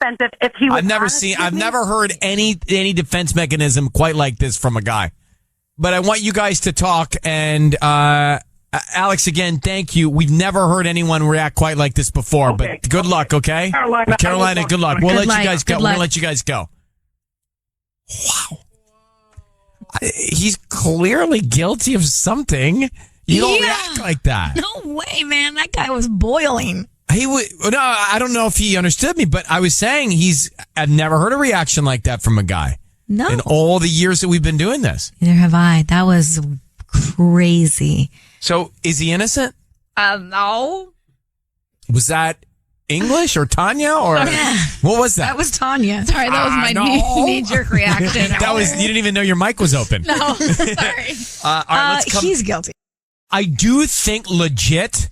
defensive if he was. I've never heard any defense mechanism quite like this from a guy. But I want you guys to talk, and Alex, again, thank you. We've never heard anyone react quite like this before, Okay. but good luck, okay? Carolina, good luck. We'll let you guys go. We'll let you guys go. Wow. He's clearly guilty of something. You don't react like that. No way, man. That guy was boiling. No, I don't know if he understood me, but I was saying I've never heard a reaction like that from a guy. No. In all the years that we've been doing this. Neither have I. That was crazy. So, is he innocent? No. Was that English or Tanya or what was that? That was Tanya. Sorry, that was my knee-jerk reaction. You didn't even know your mic was open. No, sorry. All right, let's come. He's guilty. I do think legit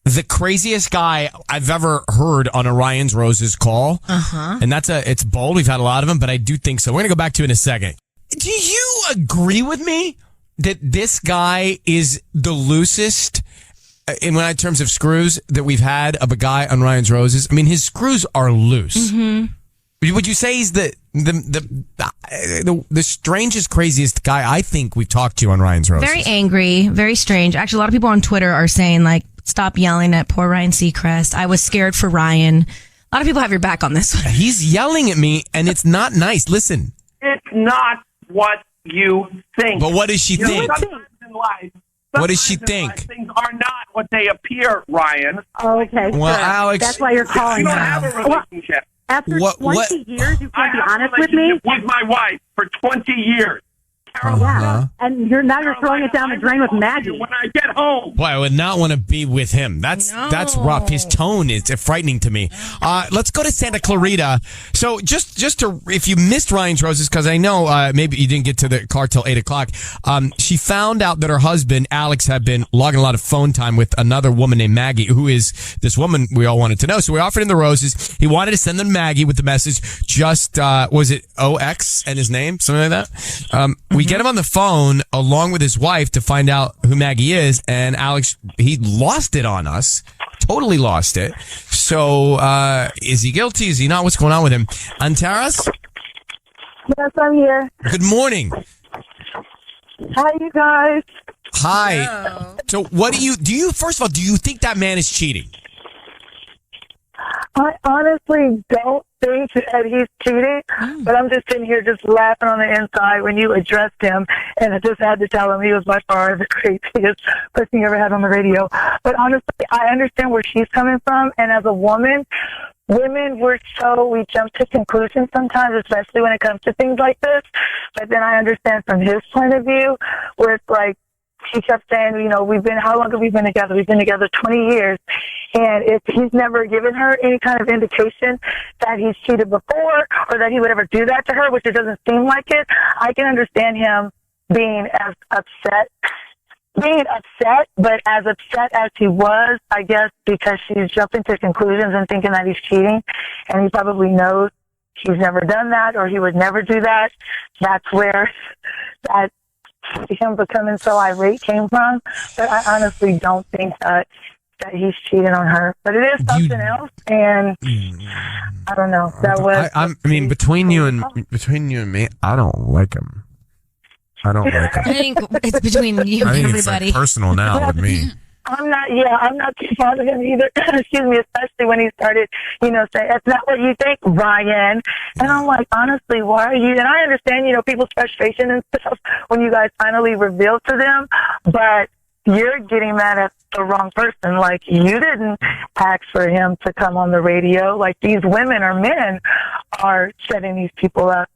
the craziest guy I've ever heard on a Ryan's Roses call. And it's bold. We've had a lot of them, but I do think so. We're going to go back to it in a second. Do you agree with me that this guy is the loosest in terms of screws that we've had of a guy on Ryan's Roses? I mean, his screws are loose. Mm-hmm. Would you say he's the strangest, craziest guy I think we've talked to on Ryan's Roses? Very angry, very strange. Actually, a lot of people on Twitter are saying, like, stop yelling at poor Ryan Seacrest. I was scared for Ryan. A lot of people have your back on this one. He's yelling at me, and it's not nice. Listen. It's not what you think. But what does she think? What does she think? Things are not what they appear, Ryan. Oh, okay. Well, Alex, that's why you're calling You don't now. have a relationship. After 20 years, you can't be honest with me? With my wife for 20 years. Yeah, and you're throwing it down the drain with Maggie. When I get home. Boy, I would not want to be with him. That's rough. His tone is frightening to me. Let's go to Santa Clarita. So just to, if you missed Ryan's Roses, because I know maybe you didn't get to the car till 8:00. She found out that her husband Alex had been logging a lot of phone time with another woman named Maggie, who is this woman we all wanted to know. So we offered him the roses. He wanted to send them Maggie with the message. Just was it OX and his name, something like that. We get him on the phone along with his wife to find out who Maggie is, and Alex, he lost it on us. Totally lost it. So, is he guilty? Is he not? What's going on with him? Antaras? Yes, I'm here. Good morning. Hi, you guys. Hi. Hello. So, what do you, first of all, do you think that man is cheating? I honestly don't think that he's cheating, but I'm just sitting here just laughing on the inside when you addressed him, and I just had to tell him he was by far the craziest person you ever had on the radio. But honestly, I understand where she's coming from, and as a woman, women, we jump to conclusions sometimes, especially when it comes to things like this. But then I understand from his point of view, where it's like, she kept saying, how long have we been together? We've been together 20 years. And if he's never given her any kind of indication that he's cheated before or that he would ever do that to her, which it doesn't seem like it, I can understand him being as upset. But as upset as he was, I guess, because she's jumping to conclusions and thinking that he's cheating, and he probably knows he's never done that or he would never do that. That's where that him becoming so irate came from. But I honestly don't think that he's cheating on her. But it is something else, and I don't know. That was. I mean, between you and me, I don't like him. I don't like him. I think it's between you and everybody. It's like personal now with me. I'm not too fond of him either. Excuse me, especially when he started, saying, "That's not what you think, Ryan." And I'm like, honestly, why are you? And I understand, people's frustration and stuff when you guys finally reveal to them, but you're getting mad at the wrong person. Like, you didn't ask for him to come on the radio. Like, these women or men are setting these people up.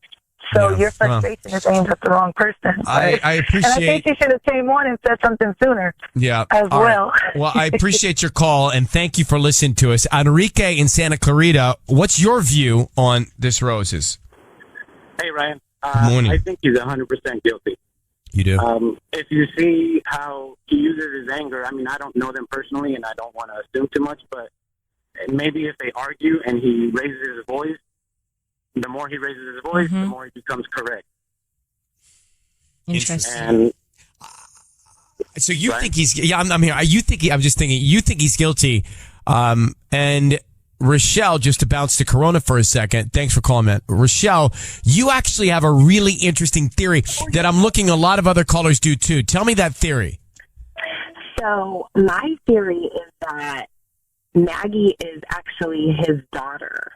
So your frustration is aimed at the wrong person. I appreciate. And I think you should have came on and said something sooner. Yeah. As well. Right. Well, I appreciate your call and thank you for listening to us. Enrique in Santa Clarita, what's your view on this Roses? Hey, Ryan. Good morning. I think he's 100% guilty. You do? If you see how he uses his anger, I mean, I don't know them personally and I don't want to assume too much, but maybe if they argue and he raises his voice, the more he raises his voice, the more he becomes correct. Interesting. And so you think he's? Yeah, I'm here. I'm just thinking. You think he's guilty? And Rochelle, just to bounce to Corona for a second. Thanks for calling, man. Rochelle, you actually have a really interesting theory that I'm looking a lot of other callers do too. Tell me that theory. So my theory is that Maggie is actually his daughter.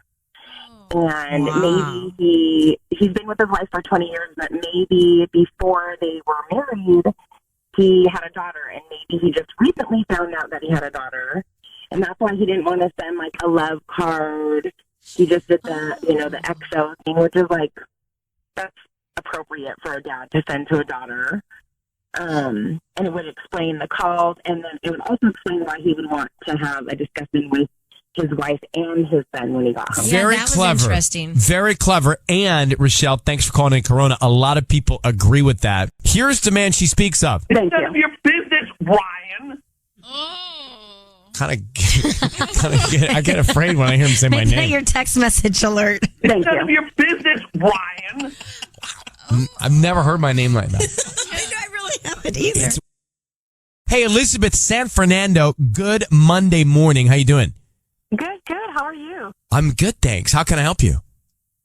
And maybe he's been with his wife for 20 years, but maybe before they were married, he had a daughter, and maybe he just recently found out that he had a daughter, and that's why he didn't want to send like a love card. He just did the XO thing, which is like, that's appropriate for a dad to send to a daughter. And it would explain the calls, and then it would also explain why he would want to have a discussion with his wife and his son when he got home. Very clever. Interesting. Very clever. And Rochelle, thanks for calling in Corona. A lot of people agree with that. Here's the man she speaks of. It's none of your business, Ryan. I get afraid when I hear him say my Make that name. your text message alert. It's none of your business, Ryan. I've never heard my name like that. I really haven't either. Hey, Elizabeth, San Fernando. Good Monday morning. How you doing? Good. How are you? I'm good, thanks. How can I help you?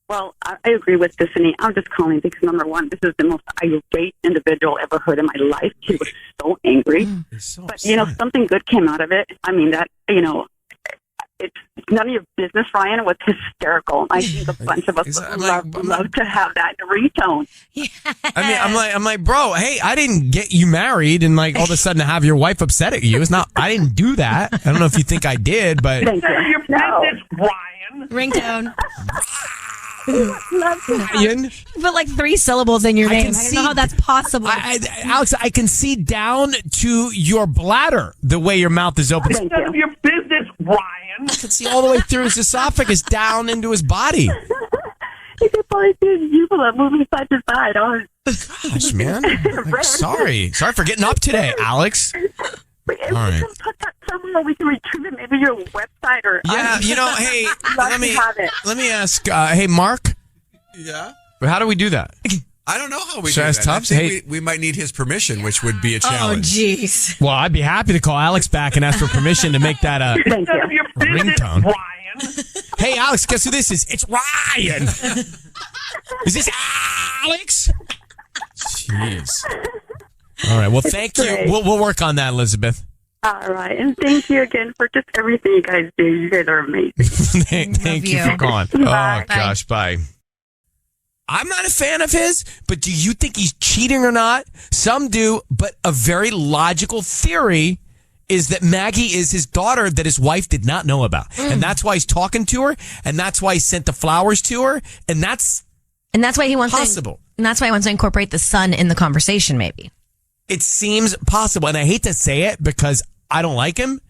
Well, I agree with Tiffany. I'm just calling because, number one, this is the most irate individual I ever heard in my life. He was so angry. But, something good came out of it. I mean, it's none of your business, Ryan. It was hysterical. I think a bunch of us would love to have that ringtone. Yeah. I mean, I'm like, bro, hey, I didn't get you married and like all of a sudden have your wife upset at you. It's not, I didn't do that. I don't know if you think I did, but. It's none of your business, Ryan. Ringtone. Ryan? Put like 3 syllables in your name. I don't know how that's possible. Alex, I can see down to your bladder the way your mouth is open. It's none of your business, Ryan. I can see all the way through his esophagus down into his body. You could probably see his uvula moving side to side. Gosh, man. Like, sorry for getting up today, Alex. All right. We can put that somewhere. We can retrieve it. Maybe your website or yeah. Hey, let me ask. Hey, Mark. Yeah. How do we do that? I don't know how we Should do I ask that. I Tubbs? think Hey. we might need his permission, which would be a challenge. Oh, jeez. Well, I'd be happy to call Alex back and ask for permission to make that a It's none of your business, ringtone. Ryan. Hey, Alex, guess who this is? It's Ryan. Is this Alex? Jeez. All right. Well, thank you. We'll work on that, Elizabeth. All right. And thank you again for just everything you guys do. You guys are amazing. Thank you for calling. Bye. Oh, gosh. Bye. I'm not a fan of his, but do you think he's cheating or not? Some do, but a very logical theory is that Maggie is his daughter that his wife did not know about. And that's why he's talking to her, and that's why he sent the flowers to her, and that's why he wants possible. And that's why he wants to incorporate the son in the conversation, maybe. It seems possible, and I hate to say it because I don't like him,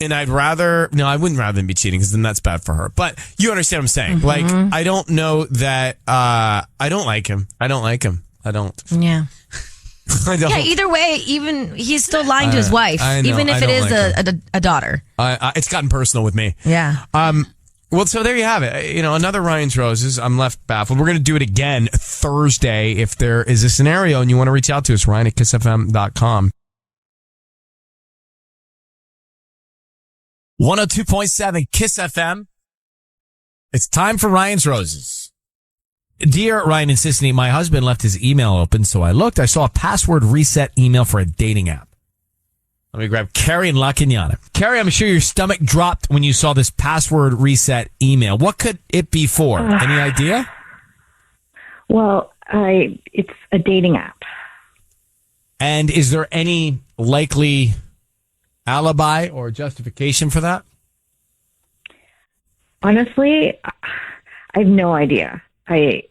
and I wouldn't rather than be cheating because then that's bad for her. But you understand what I'm saying. Mm-hmm. Like, I don't know that, I don't like him. I don't. Yeah. I don't. Yeah, either way, even he's still lying to his wife, I know, even if I it don't is like a daughter. It's gotten personal with me. Yeah. Well, so there you have it. Another Ryan's Roses. I'm left baffled. We're going to do it again Thursday. If there is a scenario and you want to reach out to us, Ryan at KIISFM.com. 102.7 KIIS FM. It's time for Ryan's Roses. Dear Ryan and Sissany, my husband left his email open, so I looked. I saw a password reset email for a dating app. Let me grab Carrie and La Cañada. Carrie, I'm sure your stomach dropped when you saw this password reset email. What could it be for? Any idea? Well, it's a dating app. And is there any likely alibi or justification for that? Honestly, I have no idea. I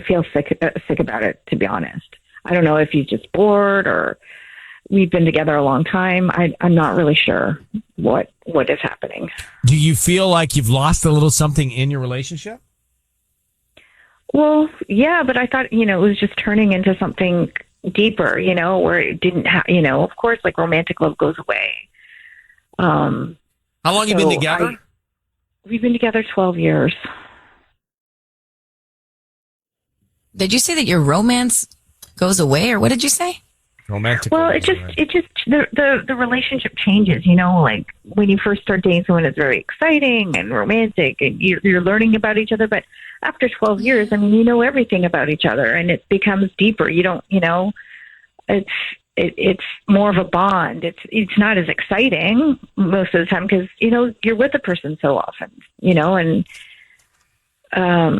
feel sick about it, to be honest. I don't know if he's just bored or we've been together a long time. I'm not really sure what is happening. Do you feel like you've lost a little something in your relationship? Well, yeah, but I thought, it was just turning into something deeper, where it didn't have, of course, like romantic love goes away. How long have you been together? We've been together 12 years. Did you say that your romance goes away, or what did you say? Romantic. Well, it just the relationship changes, like when you first start dating someone, it's very exciting and romantic and you're learning about each other. But after 12 years, I mean, you know everything about each other and it becomes deeper. You don't, it's more of a bond. It's not as exciting most of the time because, you're with the person so often, and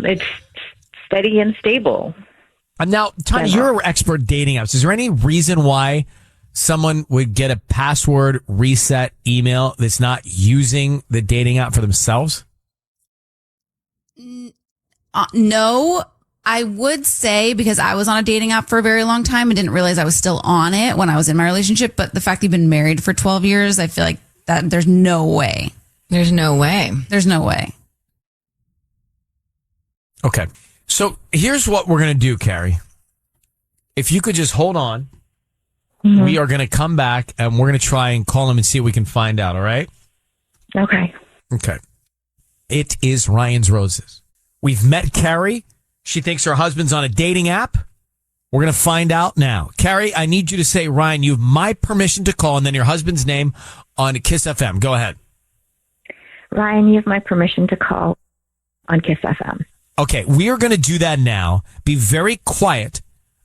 it's steady and stable. Now, Tanya, you're an expert dating apps. Is there any reason why someone would get a password reset email that's not using the dating app for themselves? No, I would say because I was on a dating app for a very long time and didn't realize I was still on it when I was in my relationship. But the fact that you've been married for 12 years, I feel like that there's no way. There's no way. There's no way. Okay. So here's what we're going to do, Carrie. If you could just hold on, we are going to come back and we're going to try and call him and see what we can find out. All right? Okay. Okay. It is Ryan's Roses. We've met Carrie. She thinks her husband's on a dating app. We're going to find out now. Carrie, I need you to say, Ryan, you have my permission to call and then your husband's name on KIIS-FM. Go ahead. Ryan, you have my permission to call on KIIS-FM. Okay, we are going to do that now. Be very quiet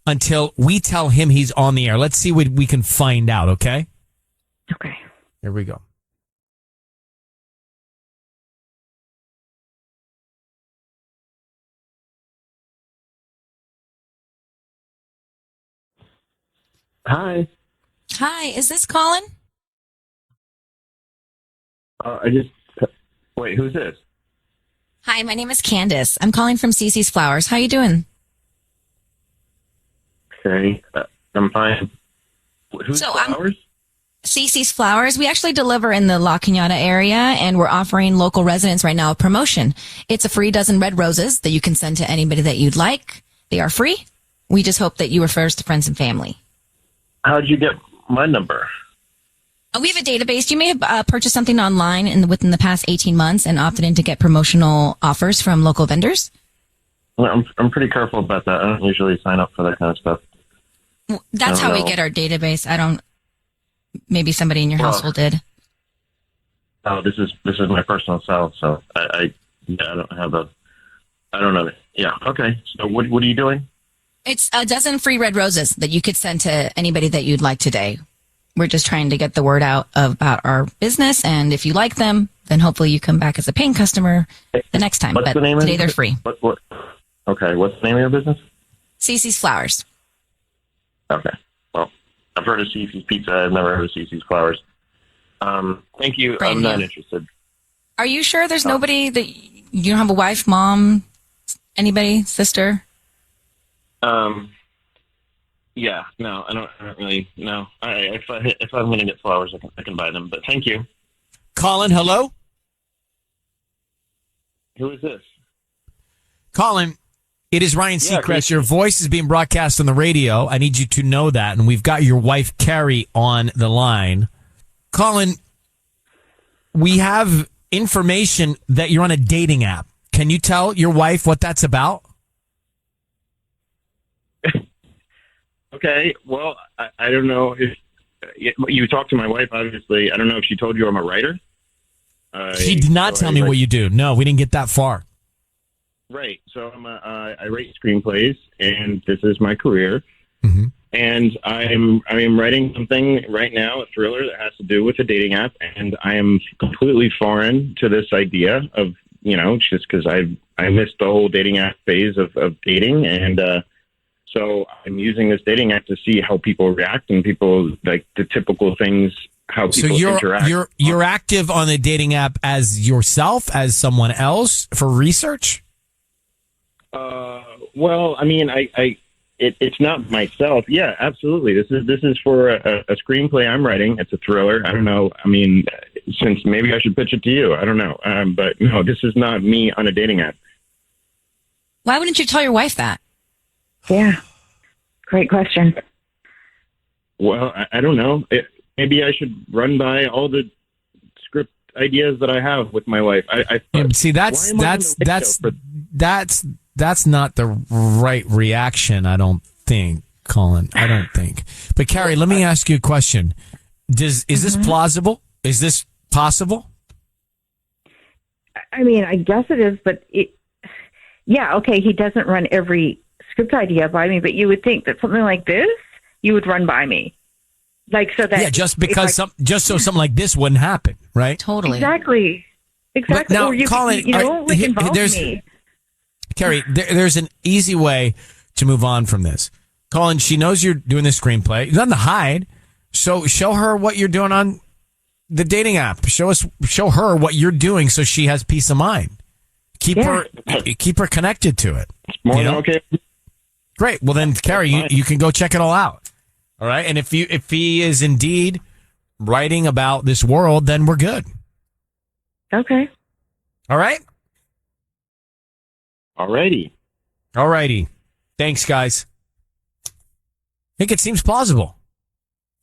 until we tell him he's on the air. Let's see what we can find out, okay? Okay. Here we go. Hi. Hi, is this Colin? Wait, who's this? Hi, my name is Candace. I'm calling from Cece's Flowers. How you doing? Okay, I'm fine. Who's Flowers? Cece's Flowers. We actually deliver in the La Cañada area, and we're offering local residents right now a promotion. It's a free dozen red roses that you can send to anybody that you'd like. They are free. We just hope that you refer us to friends and family. How'd you get my number? We have a database. You may have purchased something online within the past 18 months and opted in to get promotional offers from local vendors. Well, I'm pretty careful about that. I don't usually sign up for that kind of stuff. That's how we get our database. Maybe somebody in your household did. Oh, this is my personal cell, so I don't know. Yeah, okay. So what are you doing? It's a dozen free red roses that you could send to anybody that you'd like today. We're just trying to get the word out about our business, and if you like them, then hopefully you come back as a paying customer the next time. What's but the name today of they're free. Okay, what's the name of your business? Cece's Flowers. Okay. Well, I've heard of Cece's Pizza. I've never heard of Cece's Flowers. Thank you. I'm not interested. Are you sure there's nobody that you don't have a wife, mom, anybody, sister? Yeah, no, I don't really. No, if I'm going to get flowers, I can buy them. But thank you. Colin, hello. Who is this? Colin, it is Ryan Seacrest. Your voice is being broadcast on the radio. I need you to know that, and we've got your wife Carrie on the line. Colin, we have information that you're on a dating app. Can you tell your wife what that's about? Okay, well, I don't know if you talked to my wife, obviously. I don't know if she told you I'm a writer. She did not tell me what you do. No, we didn't get that far. Right. So I write screenplays, and this is my career. Mm-hmm. And I am writing something right now, a thriller that has to do with a dating app, and I am completely foreign to this idea of, just because I missed the whole dating app phase of dating, and so I'm using this dating app to see how people react and people like the typical things, how people interact. So you're active on the dating app as yourself, as someone else for research? Well, I mean, it's not myself. Yeah, absolutely. This is for a screenplay I'm writing. It's a thriller. I don't know. I mean, since maybe I should pitch it to you. I don't know. But no, this is not me on a dating app. Why wouldn't you tell your wife that? Yeah. Great question. Well, I don't know. Maybe I should run by all the script ideas that I have with my wife. See, that's not the right reaction, I don't think. Colin. I don't think. But Carrie, let me ask you a question. Is this plausible? Is this possible? I mean, I guess it is, but yeah, okay, he doesn't run every script idea by me, but you would think that something like this, you would run by me. Like, so that. Yeah, just because just so something like this wouldn't happen, right? Totally. Exactly. But now, Or you, Colin, involve me. Carrie, there's an easy way to move on from this. Colin, she knows you're doing the screenplay. There's nothing to hide. So show her what you're doing on the dating app. Show her what you're doing so she has peace of mind. Keep her connected to it. More than okay. Great. Well then, Carrie, you can go check it all out. All right. And if he is indeed writing about this world, then we're good. Okay. All right. Alrighty. Thanks, guys. I think it seems plausible.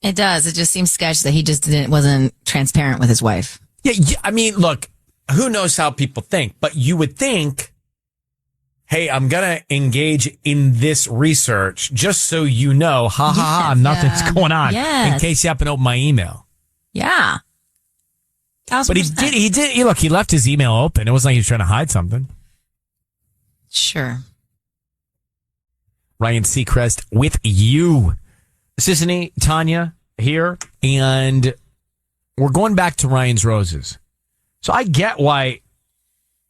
It does. It just seems sketch that he just wasn't transparent with his wife. Yeah. I mean, look, who knows how people think, but you would think, hey, I'm going to engage in this research just so you know, nothing's going on in case you happen to open my email. Yeah. 1000%. But he did. Look, he left his email open. It wasn't like he was trying to hide something. Sure. Ryan Seacrest with you. Sissany, Tanya here, and we're going back to Ryan's Roses. So I get why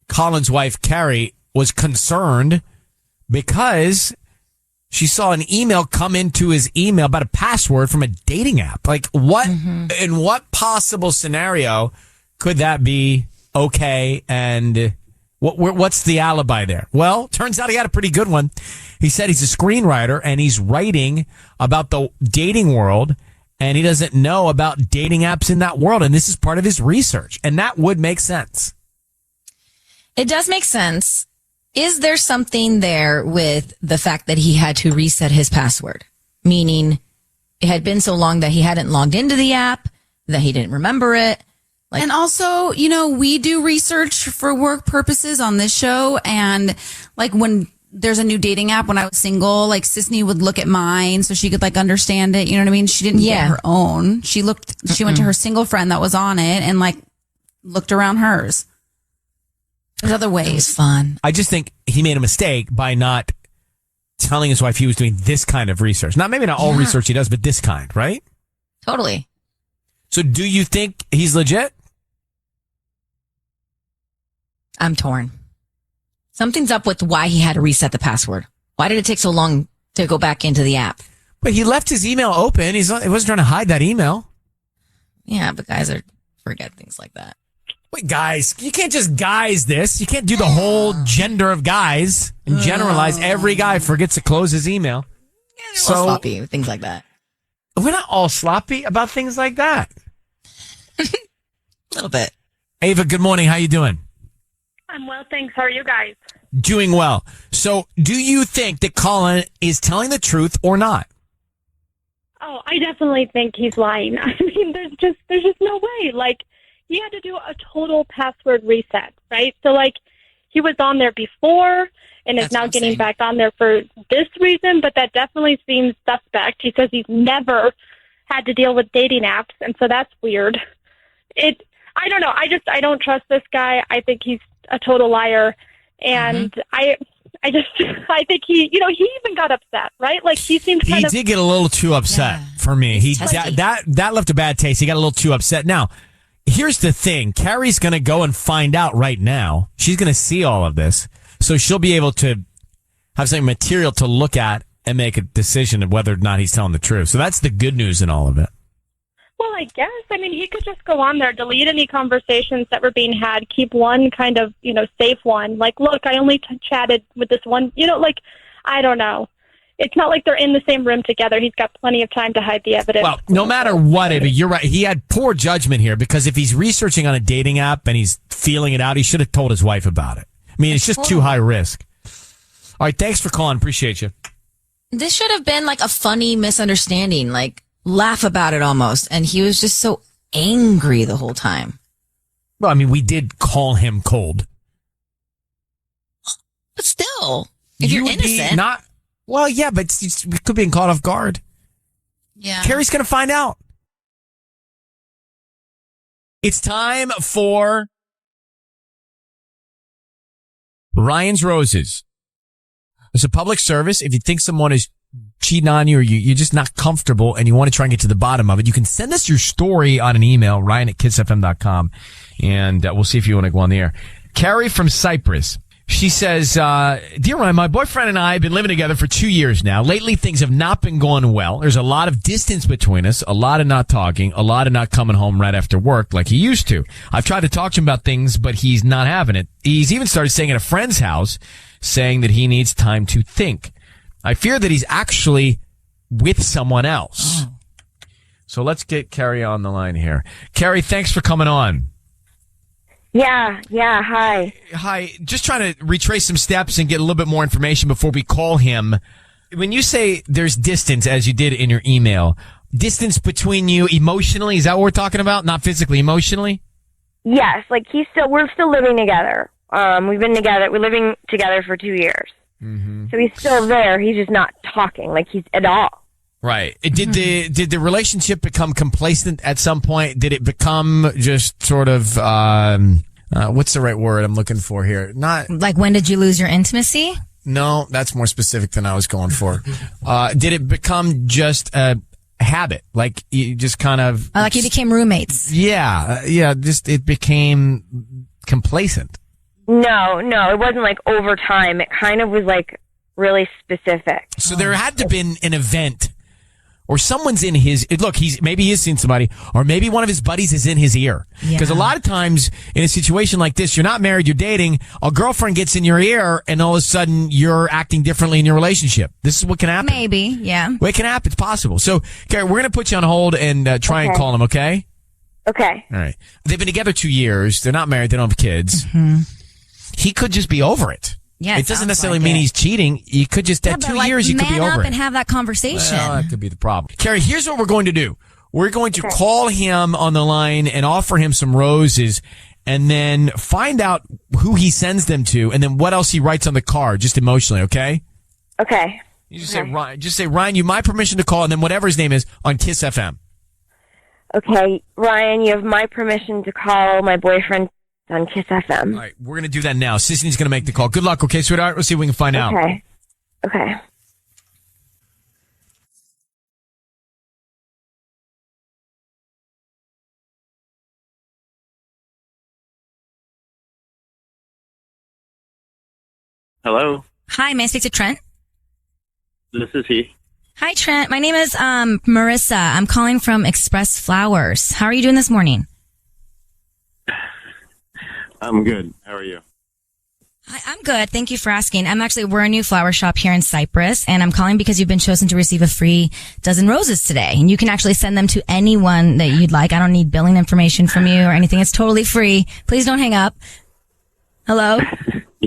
Colin's wife, Carrie, was concerned because she saw an email come into his email about a password from a dating app. Like, what, in what possible scenario could that be okay? And what's the alibi there? Well, turns out he had a pretty good one. He said he's a screenwriter and he's writing about the dating world, and he doesn't know about dating apps in that world. And this is part of his research. And that would make sense. It does make sense. Is there something there with the fact that he had to reset his password? Meaning it had been so long that he hadn't logged into the app, that he didn't remember it. And also, we do research for work purposes on this show. And like when there's a new dating app, when I was single, like Sisney would look at mine so she could understand it. You know what I mean? She didn't get her own. She went to her single friend that was on it and looked around hers. There's other ways. It was fun. I just think he made a mistake by not telling his wife he was doing this kind of research. Maybe not all research he does, but this kind, right? Totally. So do you think he's legit? I'm torn. Something's up with why he had to reset the password. Why did it take so long to go back into the app? But he left his email open. He wasn't trying to hide that email. Yeah, but guys forget things like that. Wait, guys, you can't just guys this. You can't do the whole gender of guys and generalize. Every guy forgets to close his email. Yeah, they're all sloppy with things like that. We're not all sloppy about things like that. A little bit. Ava, good morning. How you doing? I'm well, thanks. How are you guys? Doing well. So, do you think that Colin is telling the truth or not? Oh, I definitely think he's lying. I mean, there's just no way. He had to do a total password reset, right? So, he was on there before and is now getting back on there for this reason, but that definitely seems suspect. He says he's never had to deal with dating apps, and so that's weird. I don't know. I don't trust this guy. I think he's a total liar, and I think he even got upset, right? He seemed he did get a little too upset for me. That left a bad taste. He got a little too upset. Now, here's the thing. Carrie's going to go and find out right now. She's going to see all of this, so she'll be able to have some material to look at and make a decision of whether or not he's telling the truth. So that's the good news in all of it. Well, I guess. I mean, he could just go on there, delete any conversations that were being had, keep one kind of, safe one. Look, I only chatted with this one, I don't know. It's not like they're in the same room together. He's got plenty of time to hide the evidence. Well, no matter what, Ava, you're right. He had poor judgment here because if he's researching on a dating app and he's feeling it out, he should have told his wife about it. I mean, it's just too high risk. All right, thanks for calling. Appreciate you. This should have been a funny misunderstanding, laugh about it almost. And he was just so angry the whole time. Well, I mean, we did call him cold. But still, if you're innocent. Well, yeah, but we could be caught off guard. Yeah. Carrie's going to find out. It's time for Ryan's Roses. It's a public service. If you think someone is cheating on you or you're just not comfortable and you want to try and get to the bottom of it, you can send us your story on an email, ryan@KIISFM.com, and we'll see if you want to go on the air. Carrie from Cyprus. She says, Dear Ryan, my boyfriend and I have been living together for 2 years now. Lately, things have not been going well. There's a lot of distance between us, a lot of not talking, a lot of not coming home right after work like he used to. I've tried to talk to him about things, but he's not having it. He's even started staying at a friend's house, saying that he needs time to think. I fear that he's actually with someone else. Oh. So let's get Carrie on the line here. Carrie, thanks for coming on. Yeah, hi. Hi, just trying to retrace some steps and get a little bit more information before we call him. When you say there's distance, as you did in your email, distance between you emotionally, is that what we're talking about? Not physically, emotionally? Yes, like we're still living together. We're living together for 2 years. Mm-hmm. So he's still there, he's just not talking, like he's at all. Right. Did the relationship become complacent at some point? Did it become just sort of, what's the right word I'm looking for here? Not like, when did you lose your intimacy? No, that's more specific than I was going for. Did it become just a habit? Like you just kind of like you became roommates? Yeah. Just it became complacent. No, it wasn't like over time. It kind of was like really specific. So there had to have been an event. Or someone's in his, look, maybe he's seen somebody, or maybe one of his buddies is in his ear. Because a lot of times in a situation like this, you're not married, you're dating, a girlfriend gets in your ear, and all of a sudden you're acting differently in your relationship. This is what can happen. Maybe, yeah. Well, it can happen. It's possible. So, Carrie, we're going to put you on hold and try and call him, okay? Okay. All right. They've been together 2 years. They're not married. They don't have kids. Mm-hmm. He could just be over it. Yeah, it doesn't necessarily mean he's cheating. You could just, at 2 years, you could be over man up it. and have that conversation. Well, that could be the problem. Carrie, here's what we're going to do. We're going to call him on the line and offer him some roses and then find out who he sends them to and then what else he writes on the card, just emotionally, okay? Okay. You just say, Ryan, you have my permission to call, and then whatever his name is on KIIS FM. Okay, Ryan, you have my permission to call my boyfriend on KIIS-FM. All right, we're going to do that now. Sisney's going to make the call. Good luck, okay, sweetheart? We'll see if we can find out. Okay. Hello, Hi, may I speak to Trent? this is he. Hi, Trent. My name is Marissa. I'm calling from Express Flowers. How are you doing this morning? I'm good. How are you? Hi, I'm good. Thank you for asking. We're a new flower shop here in Cyprus, and I'm calling because you've been chosen to receive a free dozen roses today. And you can actually send them to anyone that you'd like. I don't need billing information from you or anything. It's totally free. Please don't hang up. Hello?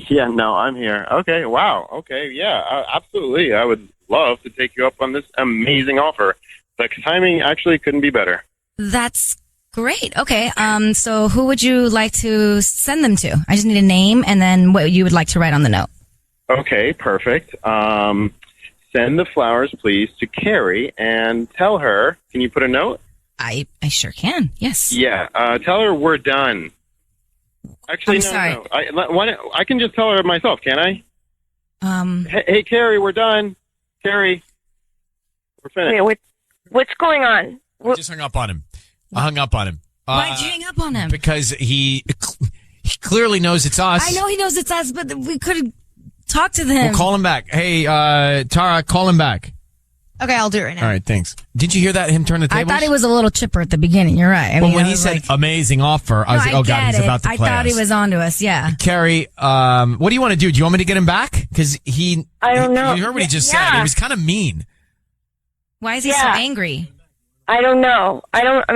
Yeah, no, I'm here. Okay, wow. Okay, yeah, absolutely. I would love to take you up on this amazing offer. The timing actually couldn't be better. That's great. Okay. So who would you like to send them to? I just need a name and then what you would like to write on the note. Okay, perfect. Send the flowers, please, to Carrie and tell her, can you put a note? I sure can. Yes. Yeah, tell her we're done. Actually, I'm no, sorry. no. I can just tell her myself, can I? Hey, Carrie, we're done. Carrie, we're finished. Wait, what's going on? I just hung up on him. I hung up on him. Why'd you hang up on him? Because he clearly knows it's us. I know he knows it's us, but we could talk to them. We'll call him back. Hey, Tara, call him back. Okay, I'll do it right now. All right, thanks. Did you hear that, him turn the tables? I thought he was a little chipper at the beginning. You're right. Well, when he said amazing offer, I was like, oh, God, he's about to play I thought us. he was onto us, yeah. Carrie, what do you want to do? Do you want me to get him back? Because I don't know. You heard what he just said. He was kind of mean. Why is he so angry? I don't know. I don't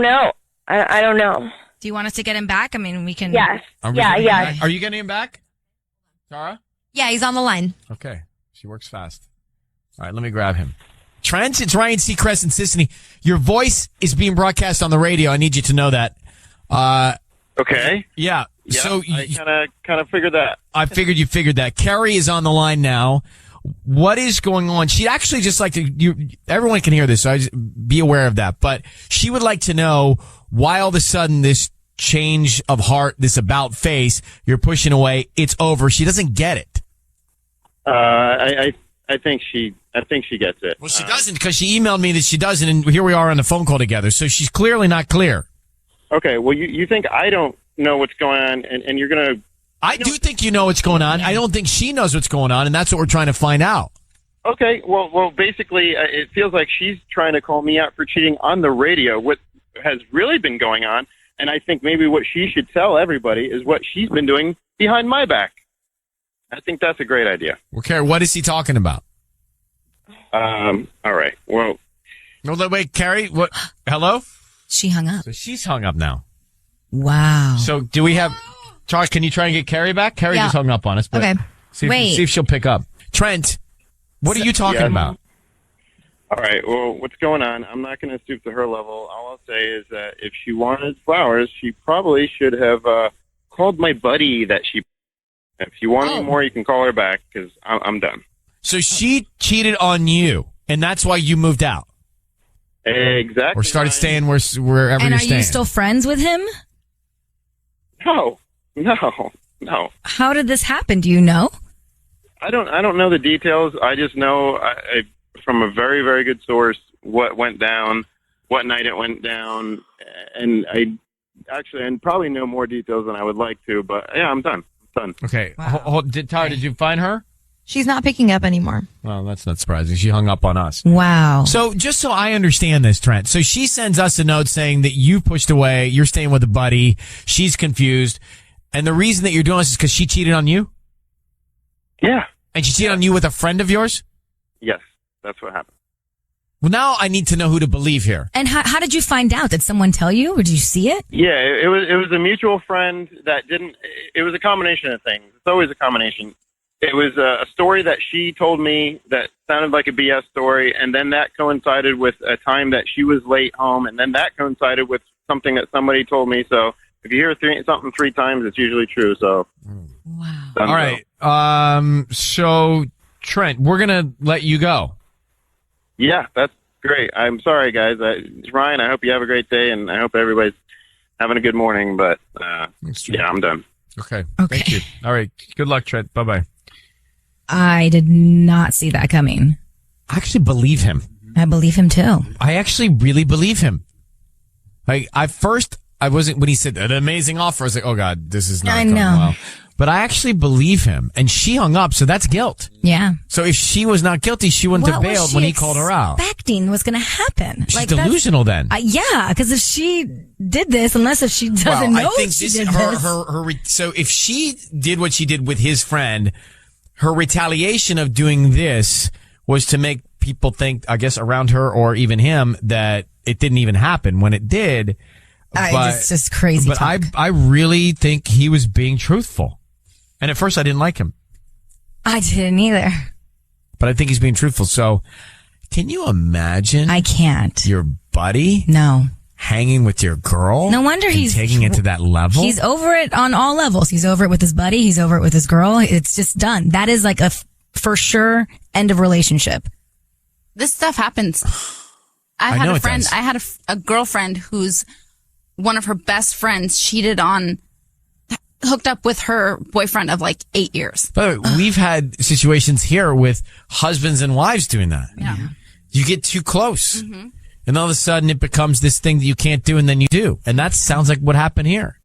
know. I don't know. Do you want us to get him back? I mean, we can. Yes. Yeah. Are you getting him back, Tara? Yeah, he's on the line. Okay. She works fast. All right, let me grab him. Trent, it's Ryan Seacrest and Sisney. Your voice is being broadcast on the radio. I need you to know that. Okay. Yeah. Yeah, So I kind of figured that. I figured you figured that. Carrie is on the line now. What is going on? She'd actually just like to, everyone can hear this, so be aware of that. But she would like to know why all of a sudden this change of heart, this about face, you're pushing away, it's over. She doesn't get it. I think she gets it. Well, she doesn't, because she emailed me that she doesn't, and here we are on the phone call together. So she's clearly not clear. Okay, well, you think I don't know what's going on, and you're going to... I do think you know what's going on. I don't think she knows what's going on, and that's what we're trying to find out. Okay, well, basically, it feels like she's trying to call me out for cheating on the radio, what has really been going on, and I think maybe what she should tell everybody is what she's been doing behind my back. I think that's a great idea. Well, Carrie, what is he talking about? All right, well... No, wait, Carrie, what? Hello? She hung up. So she's hung up now. Wow. So do we have... Charles, can you try and get Carrie back? Carrie just hung up on us. But okay. See if she'll pick up. Trent, what are you talking about? All right, well, what's going on? I'm not going to stoop to her level. All I'll say is that if she wanted flowers, she probably should have called my buddy that she... If you want any more, you can call her back, because I'm done. So she cheated on you, and that's why you moved out? Exactly. Or started staying wherever you're staying? And are you still friends with him? No. How did this happen? Do you know? I don't know the details. I just know I from a very, very good source what went down, what night it went down, and I probably know more details than I would like to, but yeah, I'm done. Okay. Wow. Tara, did you find her? She's not picking up anymore. Well, that's not surprising. She hung up on us. Wow. So just so I understand this, Trent. So she sends us a note saying that you pushed away, you're staying with a buddy, she's confused, and the reason that you're doing this is because she cheated on you? Yeah. And she cheated on you with a friend of yours? Yes, that's what happened. Well, now I need to know who to believe here. And how did you find out? Did someone tell you, or did you see it? Yeah, it was a mutual friend that didn't... It was a combination of things. It's always a combination. It was a story that she told me that sounded like a BS story, and then that coincided with a time that she was late home, and then that coincided with something that somebody told me. So if you hear something three times, it's usually true. So, wow. All right. So Trent, we're gonna let you go. Yeah, that's great. I'm sorry, guys. Ryan, I hope you have a great day, and I hope everybody's having a good morning. But yeah, I'm done. Okay. Thank you. All right. Good luck, Trent. Bye bye. I did not see that coming. I actually believe him. I believe him too. I actually really believe him. Like, I wasn't, when he said an amazing offer, I was like, oh God, this is not going well. But I actually believe him. And she hung up, so that's guilt. Yeah. So if she was not guilty, she wouldn't have bailed when he called her out. Expecting was going to happen. She's delusional then. Yeah, because if she did this, unless if she doesn't know she did this. So if she did what she did with his friend, her retaliation of doing this was to make people think, I guess, around her or even him, that it didn't even happen when it did. It's just crazy But talk. I really think he was being truthful. And at first I didn't like him. I didn't either. But I think he's being truthful. So can you imagine? I can't. Your buddy? No. Hanging with your girl? No wonder he's taking it to that level. He's over it on all levels. He's over it with his buddy. He's over it with his girl. It's just done. That is like a for sure end of relationship. This stuff happens. I had a girlfriend who's one of her best friends hooked up with her boyfriend of like 8 years. By the way, we've had situations here with husbands and wives doing that. Yeah. You get too close. Mm-hmm. And all of a sudden it becomes this thing that you can't do, and then you do. And that sounds like what happened here.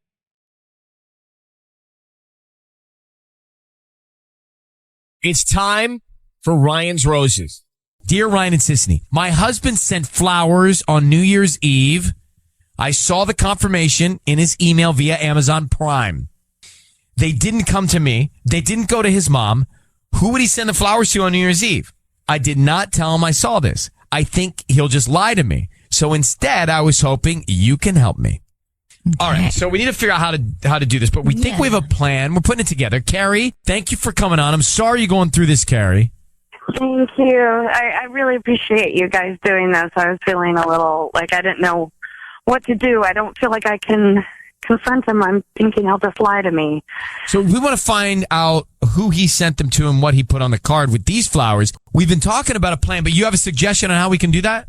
It's time for Ryan's Roses. Dear Ryan and Sisney, my husband sent flowers on New Year's Eve. I saw the confirmation in his email via Amazon Prime. They didn't come to me. They didn't go to his mom. Who would he send the flowers to on New Year's Eve? I did not tell him I saw this. I think he'll just lie to me. So instead, I was hoping you can help me. Okay. All right. So we need to figure out how to do this, but we think we have a plan. We're putting it together. Carrie, thank you for coming on. I'm sorry you're going through this, Carrie. Thank you. I really appreciate you guys doing this. I was feeling a little like I didn't know what to do. I don't feel like I can confront him. I'm thinking he'll just lie to me. So we want to find out who he sent them to and what he put on the card with these flowers. We've been talking about a plan, but you have a suggestion on how we can do that?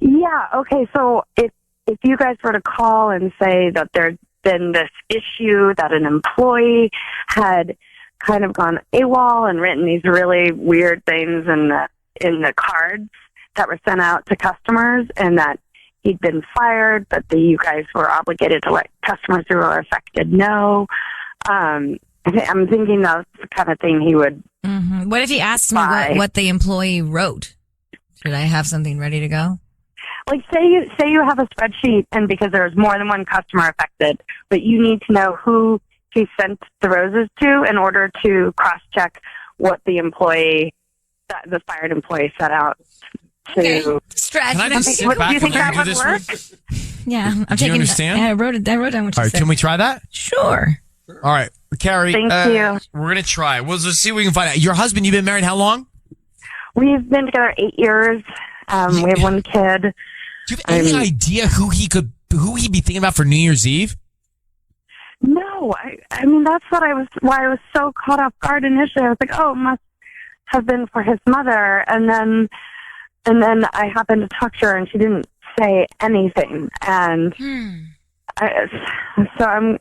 Yeah. Okay. So if you guys were to call and say that there's been this issue that an employee had kind of gone AWOL and written these really weird things in the cards that were sent out to customers, and that he'd been fired, but you guys were obligated to let customers who were affected know. I'm thinking that's the kind of thing he would. Mm-hmm. What if he asked me what the employee wrote? Should I have something ready to go? Like, say you have a spreadsheet, and because there's more than one customer affected, but you need to know who he sent the roses to in order to cross-check what the fired employee set out to. Stretch. Can I just sit back do you think and that do would this work? Yeah, I'm Do you taking. understand? I wrote down what you All right, said. can we try that? Sure. All right, Carrie. Thank you. We're going to try. We'll just see what we can find out. Your husband, you've been married how long? We've been together 8 years. We have one kid. Do you have any idea who he'd be thinking about for New Year's Eve? No, I mean, that's why I was so caught off guard initially. I was like, oh, it must have been for his mother. And then I happened to talk to her, and she didn't say anything. And so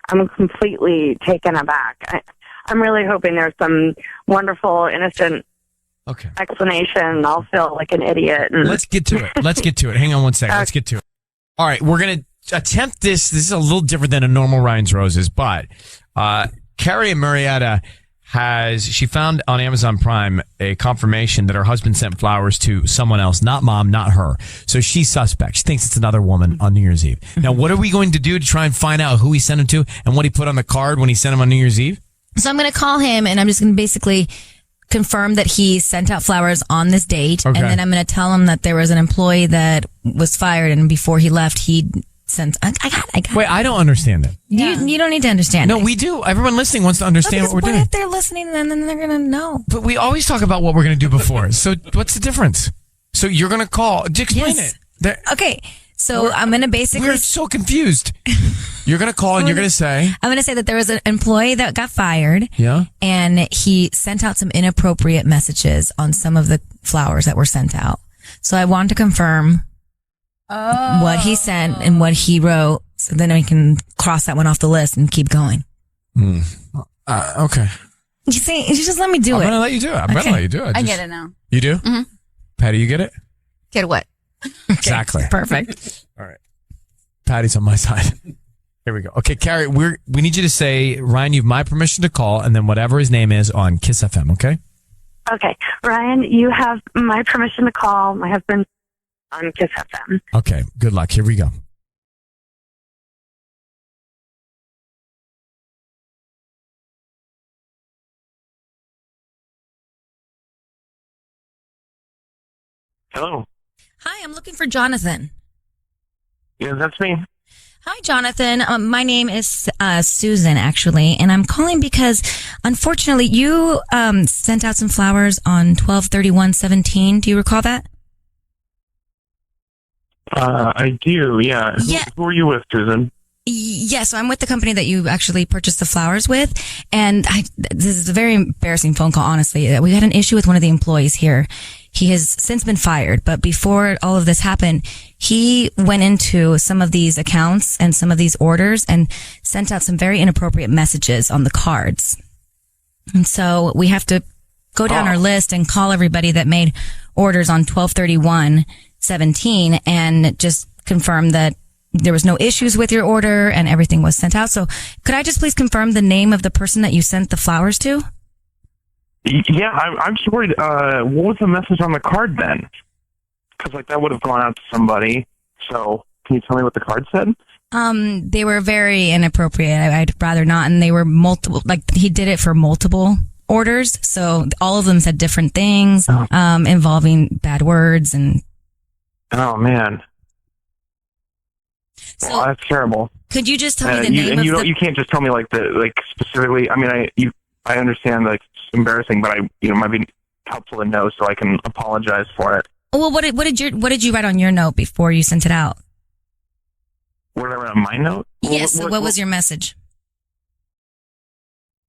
I'm completely taken aback. I'm really hoping there's some wonderful, innocent explanation. I'll feel like an idiot. And Let's get to it. Hang on one second. Let's get to it. All right, we're going to attempt this. This is a little different than a normal Ryan's Roses, but Carrie and Marietta she found on Amazon Prime a confirmation that her husband sent flowers to someone else, not mom, not her. So she's suspect. She thinks it's another woman on New Year's Eve. Now, what are we going to do to try and find out who he sent them to and what he put on the card when he sent them on New Year's Eve? So I'm going to call him, and I'm just going to basically confirm that he sent out flowers on this date. Okay. And then I'm going to tell him that there was an employee that was fired, and before he left, he sent. I got. Wait, I don't understand that. You don't need to understand. No, we do. Everyone listening wants to understand what we're doing. What if they're listening and then they're going to know? But we always talk about what we're going to do before. So what's the difference? So you're going to call. Explain it. Okay. So I'm going to basically. We're so confused. You're going to call and you're going to say. I'm going to say that there was an employee that got fired. Yeah. And he sent out some inappropriate messages on some of the flowers that were sent out. So I want to confirm what he sent and what he wrote, so then I can cross that one off the list and keep going. Okay. You see, you just let me do I'm it. going to let you do it. I'm going to let you do it. I get it now. You do? Mm-hmm. Patty, you get it? Get what? Exactly. Perfect. All right. Patty's on my side. Here we go. Okay, Carrie, we need you to say, Ryan, you have my permission to call, and then whatever his name is on KIIS-FM, okay? Okay. Ryan, you have my permission to call my husband on KIIS-FM. Okay, good luck. Here we go. Hello. Hi, I'm looking for Jonathan. Yeah, that's me. Hi, Jonathan. My name is Susan, actually, and I'm calling because, unfortunately, you sent out some flowers on 12/31/17. Do you recall that? I do, yeah. Who are you with, Susan? Yeah, so I'm with the company that you actually purchased the flowers with, and this is a very embarrassing phone call, honestly. We had an issue with one of the employees here. He has since been fired, but before all of this happened, he went into some of these accounts and some of these orders and sent out some very inappropriate messages on the cards. And so we have to go down our list and call everybody that made orders on 12/31/17 and just confirm that there was no issues with your order and everything was sent out. So could I just please confirm the name of the person that you sent the flowers to? Yeah, I'm just worried. What was the message on the card then? Because that would have gone out to somebody. So can you tell me what the card said? They were very inappropriate. I'd rather not. And they were multiple, he did it for multiple orders. So all of them said different things, involving bad words and. Oh man. So, well, that's terrible. Could you just tell me the name of you can't just tell me specifically. I mean, I understand it's embarrassing, but it might be helpful to know so I can apologize for it. Well, what did you write on your note before you sent it out? What did I write on my note? Yes. What was your message?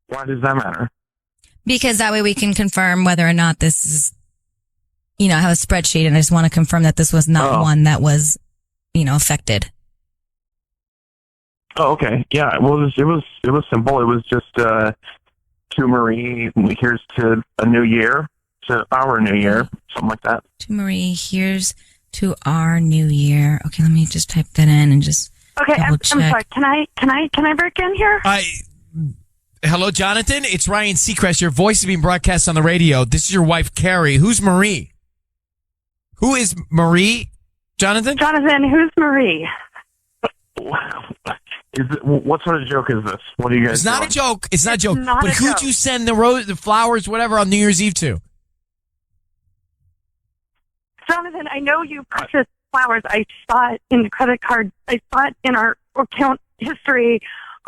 Why does that matter? Because that way we can confirm whether or not this is, I have a spreadsheet and I just want to confirm that this was not one that was, affected. Oh, okay. Yeah. Well, it was simple. It was just to Marie, here's to a new year, to our new year, something like that. To Marie, here's to our new year. Okay, let me just type that in and just. Okay, I'm sorry. Can I break in here? Hello, Jonathan. It's Ryan Seacrest. Your voice is being broadcast on the radio. This is your wife, Carrie. Who's Marie? Who is Marie, Jonathan? Jonathan, who's Marie? What sort of joke is this? What are you guys It's not doing? a joke. It's not a joke. not But a who'd joke. you send the flowers, whatever, on New Year's Eve to? Jonathan, I know you purchased flowers. I saw it in the credit card. I saw it in our account history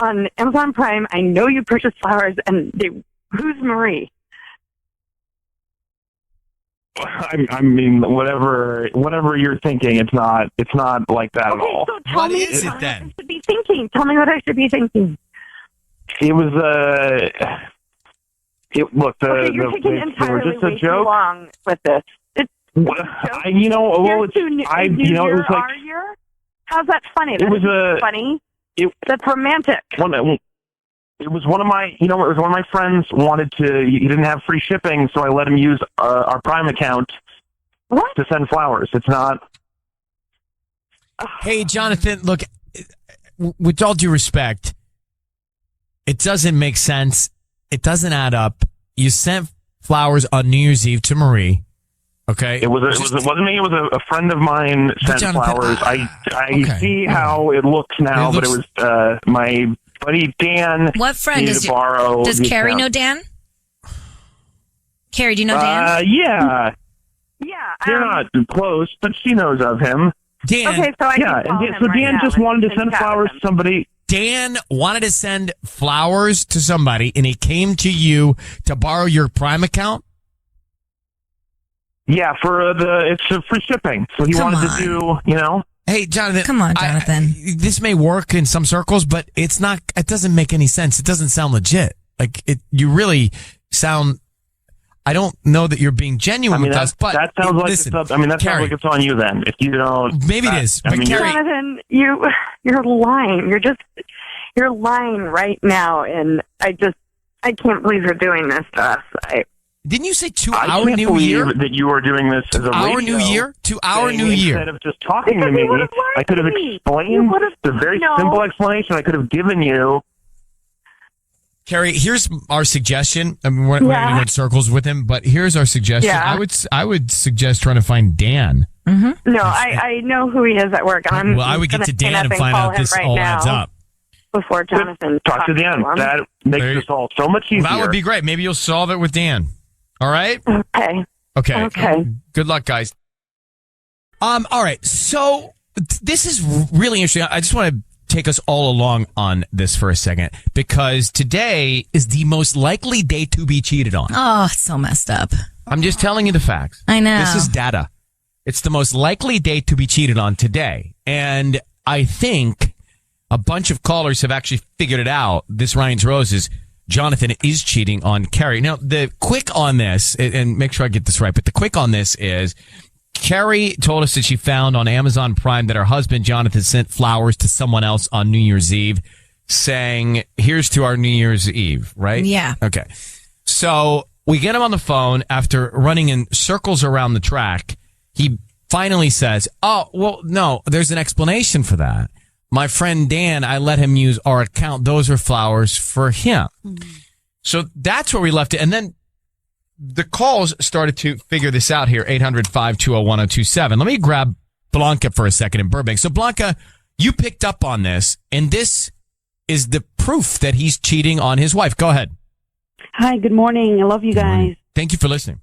on Amazon Prime. I know you purchased flowers, and who's Marie? I mean, whatever you're thinking, it's not like that at all. So tell me is it what then? I should be thinking. Tell me what I should be thinking. It was look, Okay, you're taking they were entirely just a way too joke. long with this. It's It was our like year. How's that funny? It was funny. That's romantic. It was one of my, it was one of my friends wanted to. He didn't have free shipping, so I let him use our Prime account to send flowers. It's not. Hey, Jonathan, look, with all due respect, it doesn't make sense. It doesn't add up. You sent flowers on New Year's Eve to Marie. Okay. It wasn't me. It was a friend of mine sent Jonathan, flowers. I okay. see how it looks now, but it was my buddy Dan. What friend needed does to borrow? Does the Carrie account. know Dan? Carrie, do you know Dan? Yeah. Yeah. They're not close, but she knows of him. Dan. Okay, so I can call him so right Dan now just and- wanted to and send chat with flowers him. to somebody. Dan wanted to send flowers to somebody, and he came to you to borrow your Prime account? Yeah, it's free shipping. So he Come wanted on. to do, Hey, Jonathan. Come on, Jonathan. This may work in some circles, but it doesn't make any sense. It doesn't sound legit. You really sound, I don't know that you're being genuine with us, but that sounds like listen, it's sounds Carrie, like it's on you then. If you don't, maybe it is. I But mean, Carrie, Jonathan, you're lying. You're lying right now, and I can't believe you're doing this to us. didn't you say I our can't new believe year? that you are doing this as a Our radio new year? To our thing new year. Instead of just talking to Because me, you would've lied I could have to me. You explained would've- the very No. simple explanation I could have given you. Carrie, here's our suggestion. I mean, we're not going to go in circles with him, but here's our suggestion. Yeah. I would suggest trying to find Dan. No, I know who he is at work. Well, I would get to Dan and find out if this all adds up. Before Jonathan Talk to Dan. That makes this all so much easier. Well, that would be great. Maybe you'll solve it with Dan. All right? Okay. Okay. Good luck, guys. All right. So this is really interesting. I just want to take us all along on this for a second because today is the most likely day to be cheated on. Oh, it's so messed up. I'm just telling you the facts. I know. This is data. It's the most likely date to be cheated on today. And I think a bunch of callers have actually figured it out. This Ryan's Roses, Jonathan is cheating on Carrie. Now, the quick on this, and make sure I get this right, but the quick on this is Carrie told us that she found on Amazon Prime that her husband, Jonathan, sent flowers to someone else on New Year's Eve saying, here's to our New Year's Eve, right? Yeah. Okay. So we get him on the phone after running in circles around the track. He finally says, oh, well, no, there's an explanation for that. My friend Dan, I let him use our account. Those are flowers for him. So that's where we left it. And then the calls started to figure this out here. 800-520-1027. Let me grab Blanca for a second in Burbank. So Blanca, you picked up on this, and this is the proof that he's cheating on his wife. Go ahead. Hi, good morning. I love you guys. Thank you for listening.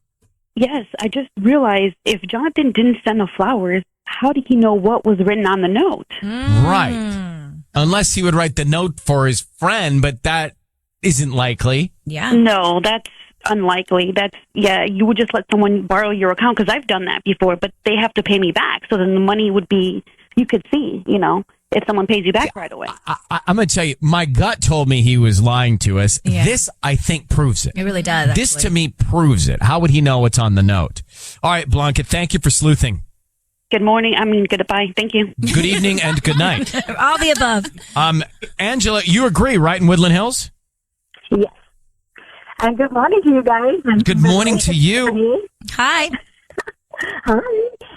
Yes, I just realized if Jonathan didn't send the flowers, how did he know what was written on the note? Right. Unless he would write the note for his friend, but that isn't likely. Yeah. No, that's unlikely. You would just let someone borrow your account because I've done that before, but they have to pay me back. So then the money would be, you could see, if someone pays you back right away. I'm going to tell you, my gut told me he was lying to us. Yeah. This, I think, proves it. It really does. This, actually. to me, proves it. How would he know what's on the note? All right, Blanca, thank you for sleuthing. Good morning. Goodbye. Thank you. Good evening and good night. All the above. Angela, you agree, right, in Woodland Hills? Yes. And good morning to you guys. And good morning to you. Hi. Hi.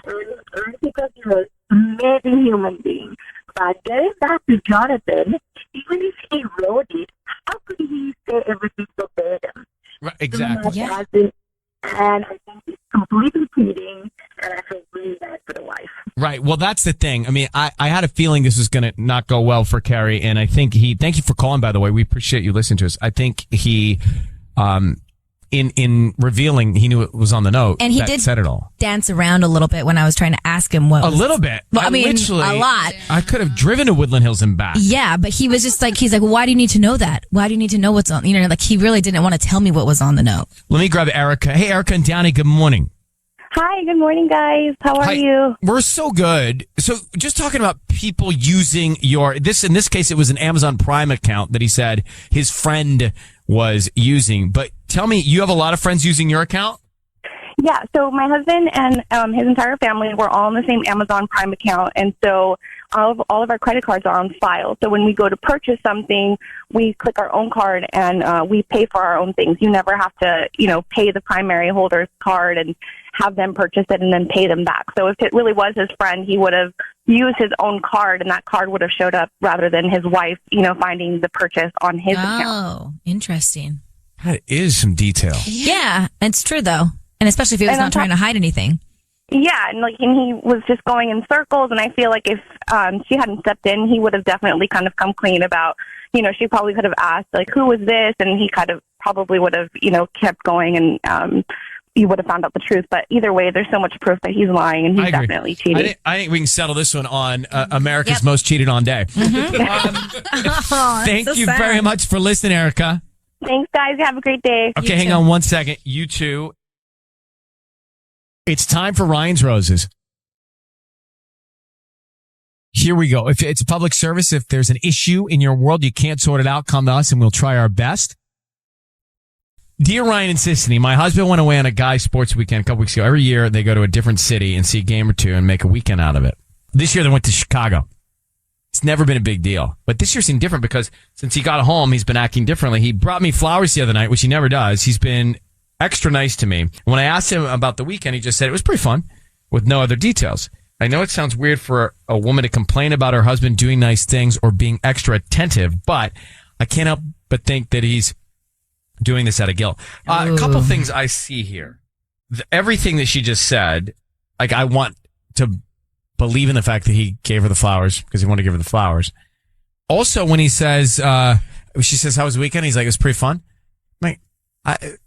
I think that you're an amazing human being. But getting back to Jonathan, even if he wrote it, how could he say everything verbatim? Right, exactly. Yeah. And I think it's completely cheating, and I feel really bad for the wife. Right. Well, that's the thing. I mean, I had a feeling this was going to not go well for Carrie, and I think thank you for calling, by the way. We appreciate you listening to us. I think he, in revealing, he knew it was on the note. And he that did said it all. Dance around a little bit when I was trying to ask him what. A little bit. Well, I mean, literally, a lot. I could have driven to Woodland Hills and back. Yeah, but he was just like, he's like, well, why do you need to know that? Why do you need to know what's on? You know, like he really didn't want to tell me what was on the note. Let me grab Erica. Hey, Erica and Downey, good morning. Hi, good morning, guys. How are you? We're so good. So just talking about people using in this case, it was an Amazon Prime account that he said his friend was using. But tell me, you have a lot of friends using your account? Yeah, so my husband and his entire family were all on the same Amazon Prime account, and so all of our credit cards are on file. So when we go to purchase something, we click our own card and we pay for our own things. You never have to, pay the primary holder's card and have them purchase it and then pay them back. So if it really was his friend, he would have used his own card, and that card would have showed up rather than his wife, finding the purchase on his account. Oh, interesting. That is some detail. Yeah, it's true though. And especially if he was not trying to hide anything. Yeah, and he was just going in circles, and I feel like if she hadn't stepped in, he would have definitely kind of come clean about, she probably could have asked, who was this? And he kind of probably would have, kept going, and you would have found out the truth. But either way, there's so much proof that he's lying, and he's definitely cheating. I think we can settle this one on America's Most Cheated On Day. Thank you very much for listening, Erica. Thanks, guys. Have a great day. Okay, hang on one second. You too. It's time for Ryan's Roses. Here we go. If it's a public service, if there's an issue in your world, you can't sort it out, come to us and we'll try our best. Dear Ryan and Sissany, my husband went away on a guy sports weekend a couple weeks ago. Every year they go to a different city and see a game or two and make a weekend out of it. This year they went to Chicago. It's never been a big deal. But this year seemed different because since he got home, he's been acting differently. He brought me flowers the other night, which he never does. He's been extra nice to me. When I asked him about the weekend, he just said it was pretty fun with no other details. I know it sounds weird for a woman to complain about her husband doing nice things or being extra attentive, but I can't help but think that he's doing this out of guilt. A couple things I see here. Everything that she just said, I want to believe in the fact that he gave her the flowers because he wanted to give her the flowers. Also, when he says, she says, how was the weekend? He's like, it was pretty fun.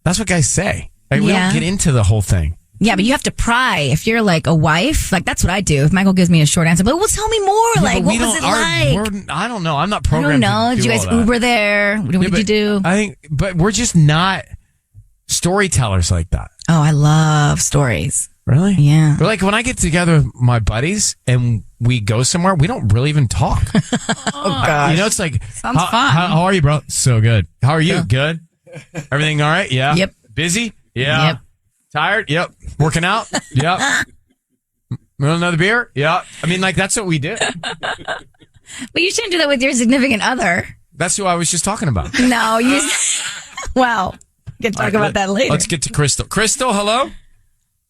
That's what guys say. We don't get into the whole thing. Yeah, but you have to pry. If you're like a wife, that's what I do. If Michael gives me a short answer, but well, tell me more. Yeah, what was it like? I don't know. I'm not I programmed. don't know. Did you guys Uber there? What did you do? I think, but we're just not storytellers like that. Oh, I love stories. Really? Yeah. But when I get together with my buddies and we go somewhere, we don't really even talk. Oh gosh. It's like, sounds fun. How are you, bro? So good. How are you? Good. Everything all right? Yeah. Yep. Busy? Yeah. Yep. Tired? Yep. Working out? Yep. Another beer? Yeah. That's what we do. But you shouldn't do that with your significant other. That's who I was just talking about. No, well, we can talk about that later. Let's get to Crystal. Crystal, hello?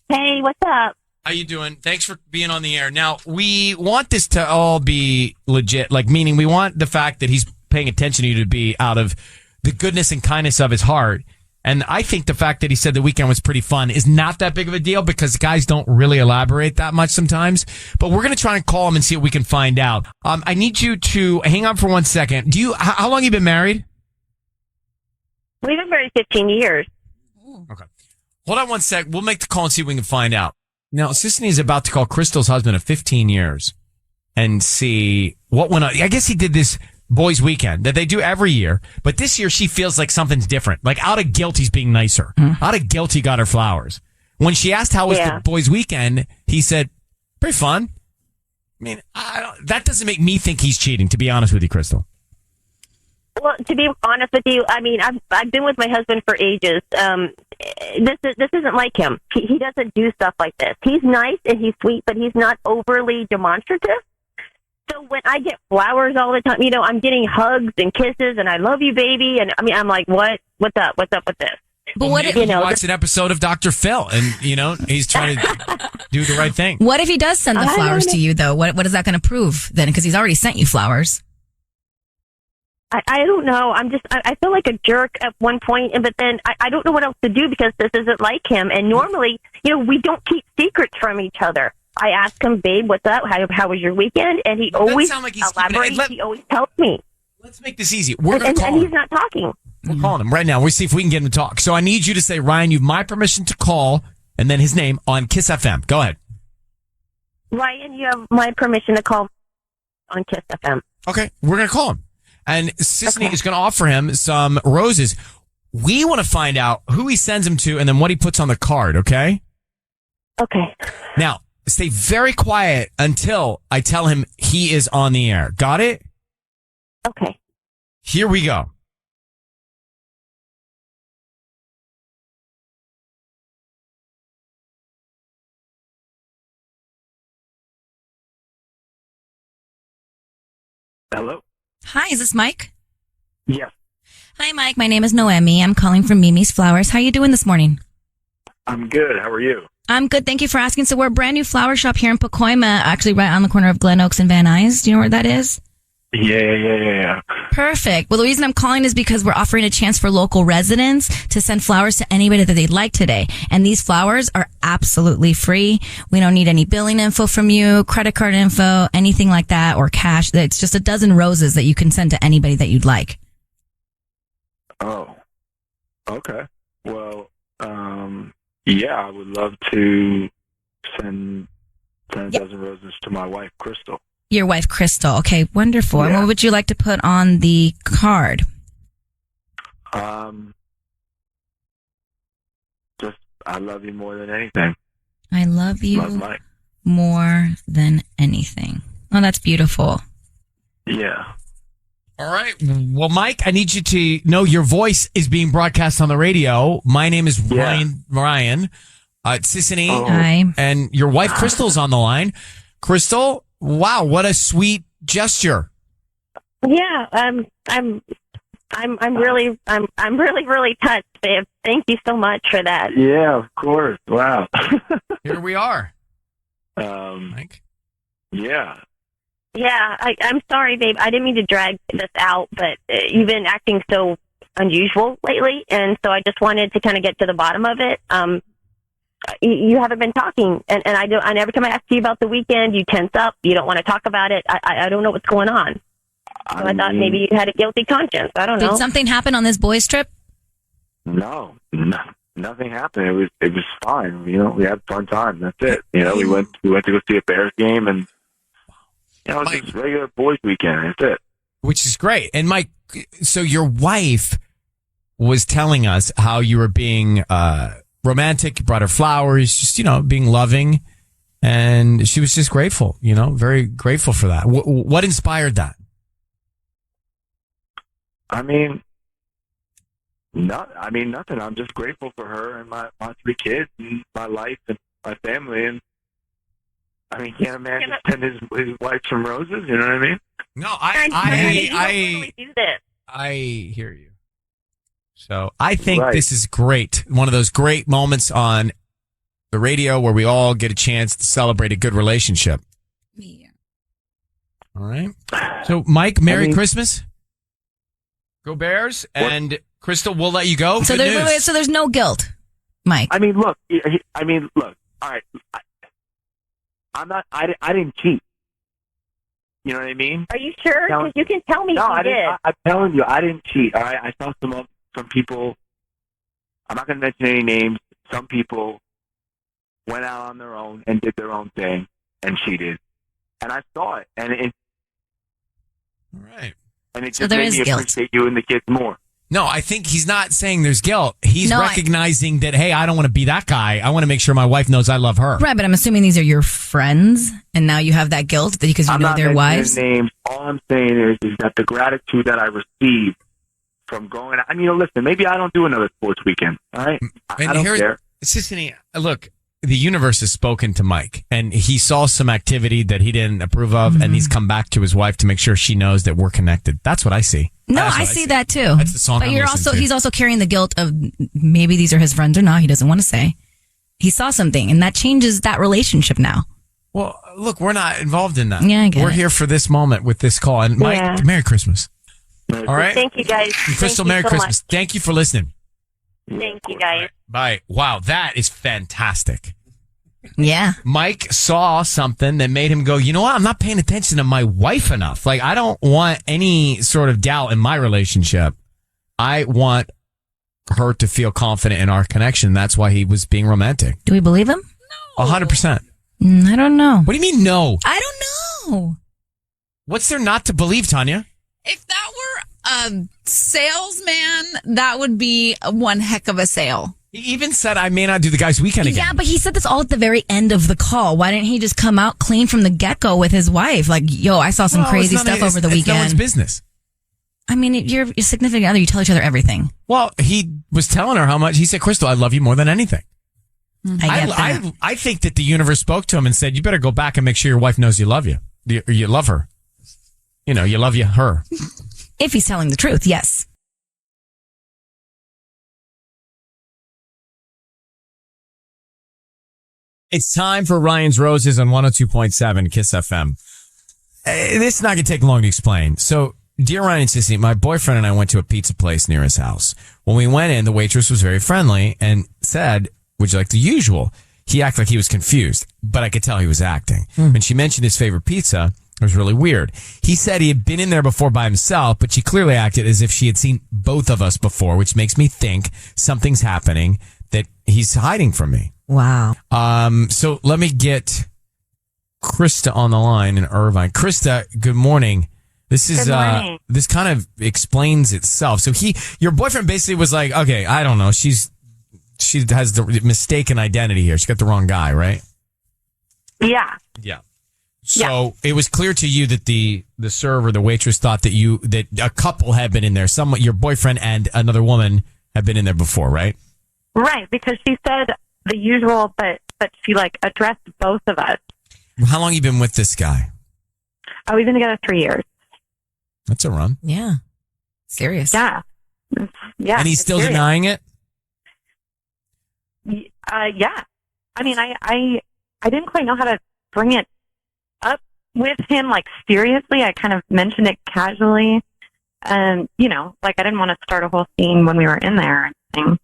Hey, what's up? How you doing? Thanks for being on the air. Now, we want this to all be legit, meaning we want the fact that he's paying attention to you to be out of the goodness and kindness of his heart. And I think the fact that he said the weekend was pretty fun is not that big of a deal because guys don't really elaborate that much sometimes. But we're going to try and call him and see what we can find out. I need you to hang on for 1 second. How long have you been married? We've been married 15 years. Okay. Hold on 1 sec. We'll make the call and see what we can find out. Now, Sissany is about to call Crystal's husband of 15 years and see what went on. I guess he did this boys' weekend that they do every year, but this year she feels like something's different. Out of guilt, he's being nicer. Out of guilt, he got her flowers. When she asked how was the boys' weekend, he said, pretty fun. mean, that doesn't make me think he's cheating, to be honest with you, Crystal. Well, to be honest with you, I mean, I've been with my husband for ages. This isn't like him. He doesn't do stuff like this. He's nice and he's sweet, but he's not overly demonstrative. So when I get flowers all the time, I'm getting hugs and kisses and I love you, baby. And I mean, I'm like, what? What's up? What's up with this? But what if you watch an episode of Dr. Phil and, he's trying to do the right thing. What if he does send the flowers to you, though? What is that going to prove then? Because he's already sent you flowers. I don't know. I feel like a jerk at one point, but then I don't know what else to do because this isn't like him. And normally, we don't keep secrets from each other. I ask him, babe, what's up? How was your weekend? And he always elaborates. He always tells me. Let's make this easy. We're going to call him. And he's not talking. We're calling him right now. We'll see if we can get him to talk. So I need you to say, Ryan, you have my permission to call, and then his name on KIIS-FM. Go ahead. Ryan, you have my permission to call on KIIS-FM. Okay, we're going to call him. And Sisney is going to offer him some roses. We want to find out who he sends them to and then what he puts on the card, okay? Okay. Now, stay very quiet until I tell him he is on the air. Got it? Okay. Here we go. Hello? Hi, is this Mike? Yes. Hi, Mike. My name is Noemi. I'm calling from Mimi's Flowers. How are you doing this morning? I'm good. How are you? I'm good. Thank you for asking. So we're a brand new flower shop here in Pacoima, actually right on the corner of Glen Oaks and Van Nuys. Do you know where that is? Yeah. Perfect. Well, the reason I'm calling is because we're offering a chance for local residents to send flowers to anybody that they'd like today. And these flowers are absolutely free. We don't need any billing info from you, credit card info, anything like that, or cash. It's just a dozen roses that you can send to anybody that you'd like. Oh, okay. Well, yeah, I would love to send a dozen roses to my wife, Crystal. Your wife, Crystal. Okay, wonderful. Yeah. And what would you like to put on the card? Just, I love you more than anything. I love you Love Mike. more than anything. Oh, that's beautiful. Yeah. All right. Well, Mike, I need you to know your voice is being broadcast on the radio. My name is Ryan. Sisney. Hi. And your wife, Crystal's on the line. Crystal, wow, what a sweet gesture. Yeah, I'm really touched, babe. Thank you so much for that. Yeah, of course. Wow. Here we are. Mike? Yeah. Yeah, I'm sorry, babe. I didn't mean to drag this out, but you've been acting so unusual lately, and so I just wanted to kind of get to the bottom of it. You haven't been talking, and every time I ask you about the weekend, you tense up. You don't want to talk about it. I don't know what's going on. So I thought maybe you had a guilty conscience. I don't know. Did something happen on this boys' trip? No, nothing happened. It was fine. We had fun time. That's it. We went to go see a Bears game, and it was just regular boys' weekend. That's it. Which is great. And Mike, so your wife was telling us how you were being romantic. You brought her flowers, just being loving, and she was just grateful. Very grateful for that. What inspired that? Nothing. I'm just grateful for her and my 3 kids and my life and my family. And can't a man just send his wife some roses? You know what I mean? No, I do this. I hear you. So I think this is great. One of those great moments on the radio where we all get a chance to celebrate a good relationship. Yeah. All right. So, Mike, Merry Christmas. Go Bears. And Crystal, we'll let you go. So there's no guilt, Mike. Look. All right. I didn't cheat. You know what I mean? Are you sure? 'Cause you can tell me if you did. I'm telling you, I didn't cheat. All right. I saw some people. I'm not going to mention any names. Some people went out on their own and did their own thing and cheated, and I saw it, and it. All right. And it So just there made is me guilt. appreciate you and the kids more. No, I think he's not saying there's guilt. He's No, recognizing that, hey, I don't want to be that guy. I want to make sure my wife knows I love her. Right, but I'm assuming these are your friends, and now you have that guilt because you I'm know not their mentioning wives. names. All I'm saying is that the gratitude that I received from going, I mean, listen, maybe I don't do another sports weekend, all right? I don't care. Sissany, look, the universe has spoken to Mike, and he saw some activity that he didn't approve of, and he's come back to his wife to make sure she knows that we're connected. That's what I see. No, That's I what see that too. That's the song But I'm you're listening also to. he's also carrying the guilt of maybe these are his friends or not. He doesn't want to say. He saw something, and that changes that relationship now. Well, look, we're not involved in that. Yeah, I get We're it. here for this moment with this call. And Mike, Yeah. Merry Christmas. All right? Thank you, guys. Crystal, Thank you Merry so Christmas. much. Thank you for listening. Thank you, guys. Bye. Wow, that is fantastic. Yeah. Mike saw something that made him go, you know what? I'm not paying attention to my wife enough. Like, I don't want any sort of doubt in my relationship. I want her to feel confident in our connection. That's why he was being romantic. Do we believe him? 100%. I don't know. What do you mean, no? I don't know. What's there not to believe, Tanya? If that were a salesman, that would be one heck of a sale. He even said, I may not do the guy's weekend again. Yeah, but he said this all at the very end of the call. Why didn't he just come out clean from the get-go with his wife? Like, yo, I saw some Well, crazy it's not- stuff over the it's weekend. no one's business. I mean, you're your significant other. You tell each other everything. Well, he was telling her how much. He said, Crystal, I love you more than anything. I get that. I think that the universe spoke to him and said, you better go back and make sure your wife knows you love you. You love her. You know, you love her. If he's telling the truth, yes. It's time for Ryan's Roses on 102.7 KIIS FM. This is not going to take long to explain. So, dear Ryan and Sissy, my boyfriend and I went to a pizza place near his house. When we went in, the waitress was very friendly and said, would you like the usual? He acted like he was confused, but I could tell he was acting. When she mentioned his favorite pizza, it was really weird. He said he had been in there before by himself, but she clearly acted as if she had seen both of us before, which makes me think something's happening that he's hiding from me. Wow. So let me get Krista on the line in Irvine. Krista, good morning. This is Good morning. This kind of explains itself. So your boyfriend basically was like, okay, I don't know. She has the mistaken identity here. She got the wrong guy, right? Yeah. Yeah. So it was clear to you that the server, the waitress, thought that a couple had been in there. Your boyfriend and another woman have been in there before, right? Right, because she said the usual, but she like addressed both of us. How long you been with this guy? Oh, we've been together 3 years. That's a run. Yeah. Serious. Yeah. Yeah. And he's it's still serious. denying it? Yeah. I mean, I didn't quite know how to bring it up with him, like, seriously. I kind of mentioned it casually. And, you know, like, I didn't want to start a whole scene when we were in there or anything.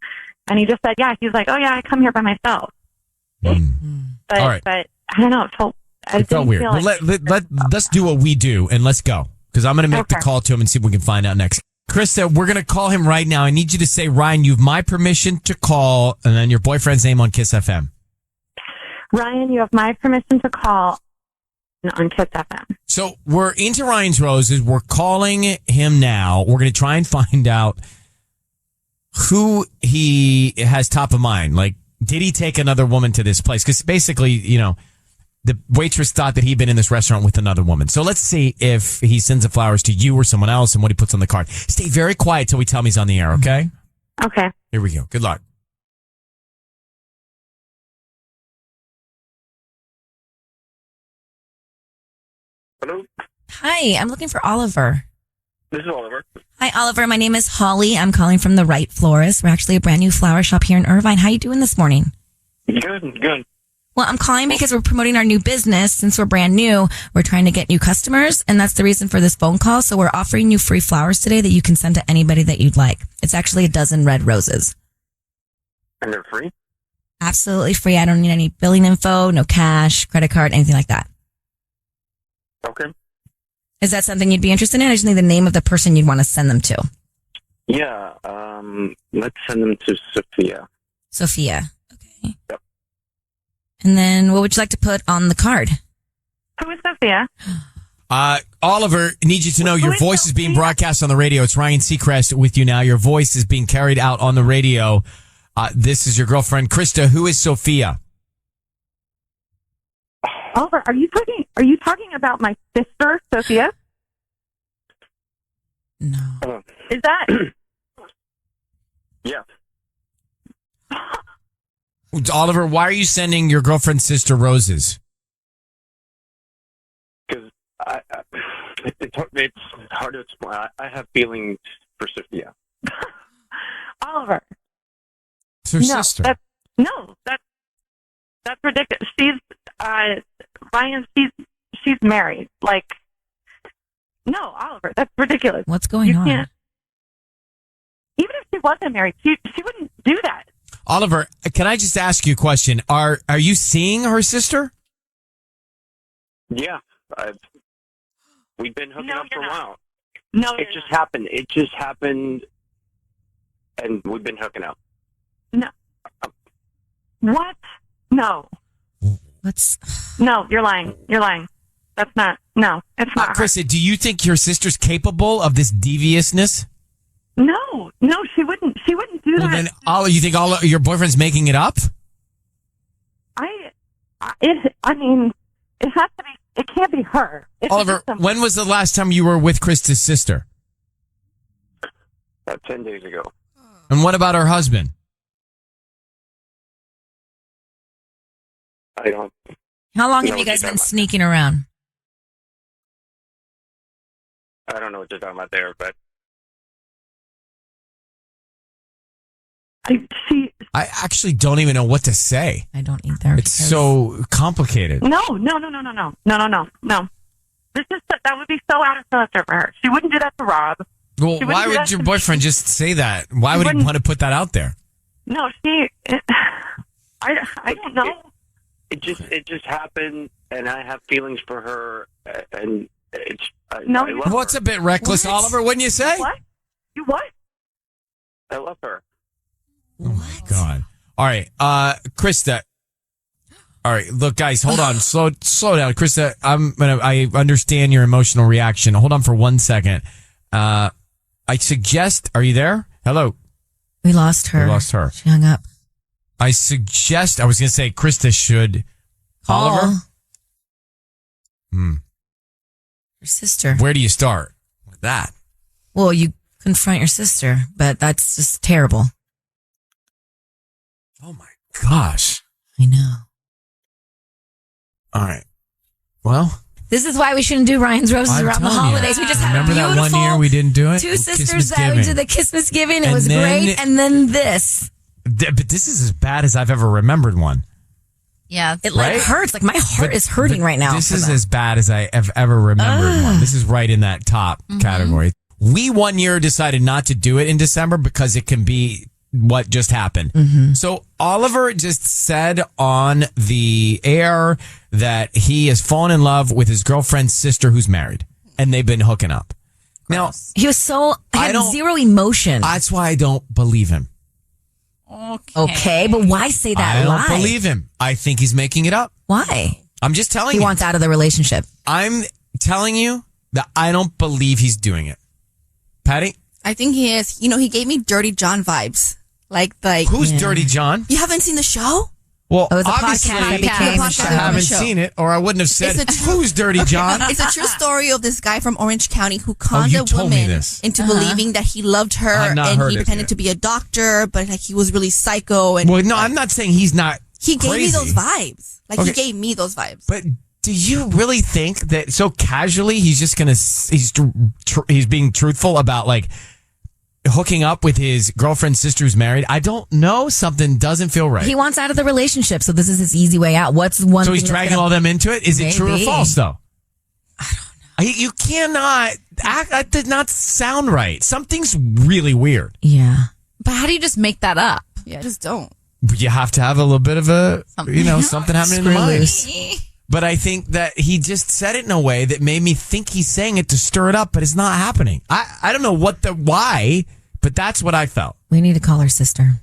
And he just said, yeah, he's like, oh, yeah, I come here by myself. But, All right. but I don't know. It Felt weird. Well, let's do what we do and let's go. Because I'm going to make the call to him and see if we can find out next. Krista, we're going to call him right now. I need you to say, Ryan, you have my permission to call, and then your boyfriend's name on KIIS FM. Ryan, you have my permission to call on KIIS FM. So we're into Ryan's Roses. We're calling him now. We're going to try and find out who he has top of mind. Like, did he take another woman to this place? Because basically, you know, the waitress thought that he'd been in this restaurant with another woman. So let's see if he sends the flowers to you or someone else and what he puts on the card. Stay very quiet till we tell him he's on the air, okay? Okay. Here we go. Good luck. Hello? Hi, I'm looking for Oliver. This is Oliver. Hi, Oliver. My name is Holly. I'm calling from the Right Florist. We're actually a brand new flower shop here in Irvine. How you doing this morning? Good. Well, I'm calling because we're promoting our new business. Since we're brand new, we're trying to get new customers, and that's the reason for this phone call. So we're offering you free flowers today that you can send to anybody that you'd like. It's actually a dozen red roses. And they're free? Absolutely free. I don't need any billing info, no cash, credit card, anything like that. Okay. Is that something you'd be interested in? I just need the name of the person you'd want to send them to. Yeah, let's send them to Sophia. Sophia. Okay. Yep. And then what would you like to put on the card? Who is Sophia? Oliver, need you to know your voice is being broadcast on the radio. It's Ryan Seacrest with you now. Your voice is being carried out on the radio. This is your girlfriend, Krista. Who is Sophia? Oliver, are you talking about my sister, Sophia? No. Is that? Yeah. Oliver, why are you sending your girlfriend's sister roses? Because it's hard to explain. I have feelings for Sophia. Oliver. It's her sister. That's ridiculous. She's Ryan. She's married. Like, no, Oliver, that's ridiculous. What's going on? Even if she wasn't married, she wouldn't do that. Oliver, can I just ask you a question? Are you seeing her sister? Yeah, we've been hooking up for a while. No, it just happened. It just happened, and we've been hooking up. No. What? No. No, you're lying. You're lying. That's not. No, it's not. Krista, do you think your sister's capable of this deviousness? No, she wouldn't. She wouldn't do that. Then, you think all your boyfriend's making it up? I mean, it has to be. It can't be her. Oliver, when was the last time you were with Krista's sister? 10 days ago. And what about her husband? I don't. How long know have you what guys you're been talking sneaking around? I don't know what you're talking about there, but I actually don't even know what to say. I don't either. It's so complicated. No. That would be so out of character for her. She wouldn't do that to Rob. Well, why would your boyfriend just say that? Why would he want to put that out there? No, I don't know. it just happened, and I have feelings for her, and it's. I love What's her. a bit reckless, Oliver? Wouldn't you say? What? You what? I love her. Oh my God! All right, Krista. All right, look, guys, hold on, slow down, Krista. I understand your emotional reaction. Hold on for 1 second. I suggest. Are you there? Hello. We lost her. She hung up. I was going to say Krista should call Oliver. Your sister. Where do you start with that? Well, you confront your sister, but that's just terrible. Oh my gosh. I know. All right. Well, this is why we shouldn't do Ryan's Roses around the holidays. We just had remember a beautiful that one year we didn't do it? two sisters that went to the Christmasgiving. It And was then- great. And then this. But this is as bad as I've ever remembered one. Yeah. It like Right? hurts. Like my heart is hurting right now. This for is that. as bad as I have ever remembered one. This is right in that top category. We one year decided not to do it in December because it can be what just happened. So Oliver just said on the air that he has fallen in love with his girlfriend's sister who's married, and they've been hooking up. Now, he was had zero emotion. That's why I don't believe him. Okay, but why say that I lie? don't believe him. I think he's making it up. Why? I'm just telling He you. wants out of the relationship. I'm telling you that I don't believe he's doing it. Patty? I think he is. You know, he gave me Dirty John vibes. Like Who's Dirty John? You haven't seen the show? Well, Oh, it's a obviously, podcast that became I a show. haven't Show. seen it, or I wouldn't have said, It's a true- who's Dirty John? It's a true story of this guy from Orange County who conned you a told me woman this. into believing that he loved her, I've not and heard he it pretended yet. to be a doctor, but like he was really psycho. And Well, no, I'm not saying he's not he gave me crazy. those vibes. Like Okay. he gave me those vibes. But do you really think that so casually he's just gonna he's being truthful about like hooking up with his girlfriend's sister who's married? I don't know. Something doesn't feel right. He wants out of the relationship, so this is his easy way out. What's one? So thing he's that's dragging gonna- all them into it. Is it true or Maybe. false though? I don't know. You cannot act. That did not sound right. Something's really weird. Yeah. But how do you just make that up? Yeah, just don't. You have to have a little bit of a, something happening in the Screw mind. loose. But I think that he just said it in a way that made me think he's saying it to stir it up, but it's not happening. I don't know why, but that's what I felt. We need to call her sister.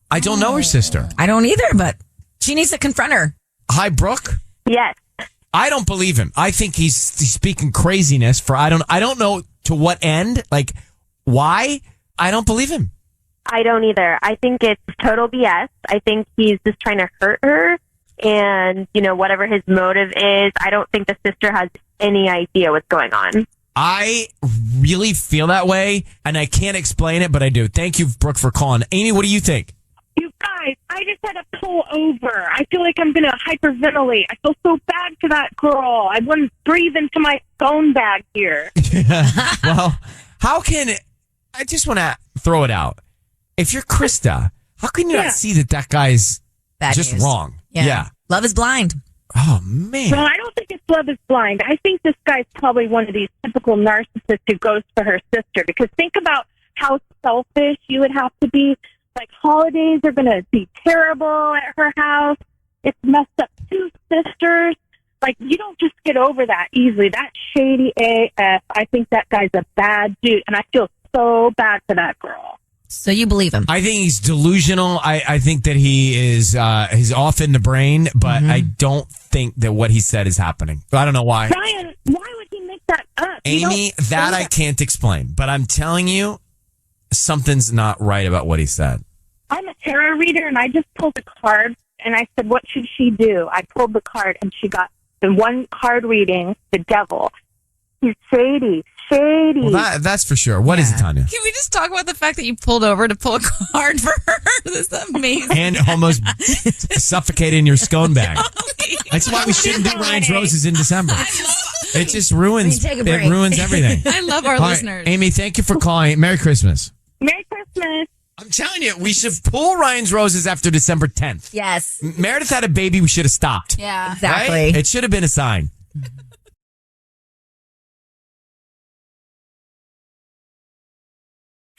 I don't know her sister. I don't either, but she needs to confront her. Hi, Brooke. Yes. I don't believe him. I think he's speaking craziness for I don't know to what end, like why. I don't believe him. I don't either. I think it's total BS. I think he's just trying to hurt her. And, whatever his motive is, I don't think the sister has any idea what's going on. I really feel that way, and I can't explain it, but I do. Thank you, Brooke, for calling. Amy, what do you think? You guys, I just had to pull over. I feel like I'm going to hyperventilate. I feel so bad for that girl. I wouldn't breathe into my phone bag here. Well, I just want to throw it out. If you're Krista, how can you not see that guy's Bad just news. wrong? Yeah. Love is blind. Oh, man. Well, I don't think it's love is blind. I think this guy's probably one of these typical narcissists who goes for her sister. Because think about how selfish you would have to be. Like, holidays are going to be terrible at her house. It's messed up 2 sisters. Like, you don't just get over that easily. That's shady AF. I think that guy's a bad dude. And I feel so bad for that girl. So you believe him? I think he's delusional. I think that he is he's off in the brain, but I don't think that what he said is happening. I don't know why. Ryan, why would he make that up? Amy, that I can't explain, but I'm telling you, something's not right about what he said. I'm a tarot reader, and I just pulled a card, and I said, what should she do? I pulled the card, and she got the one card reading, the devil. He's shady. Well, that's for sure. What is it, Tanya? Can we just talk about the fact that you pulled over to pull a card for her? This is amazing. And almost suffocated in your scone bag. That's why we shouldn't do Ryan's Roses in December. It just ruins. It ruins everything. I love our All right, listeners. Amy, thank you for calling. Merry Christmas. Merry Christmas. I'm telling you, we should pull Ryan's Roses after December 10th. Yes. Meredith had a baby. We should have stopped. Yeah, exactly. Right? It should have been a sign.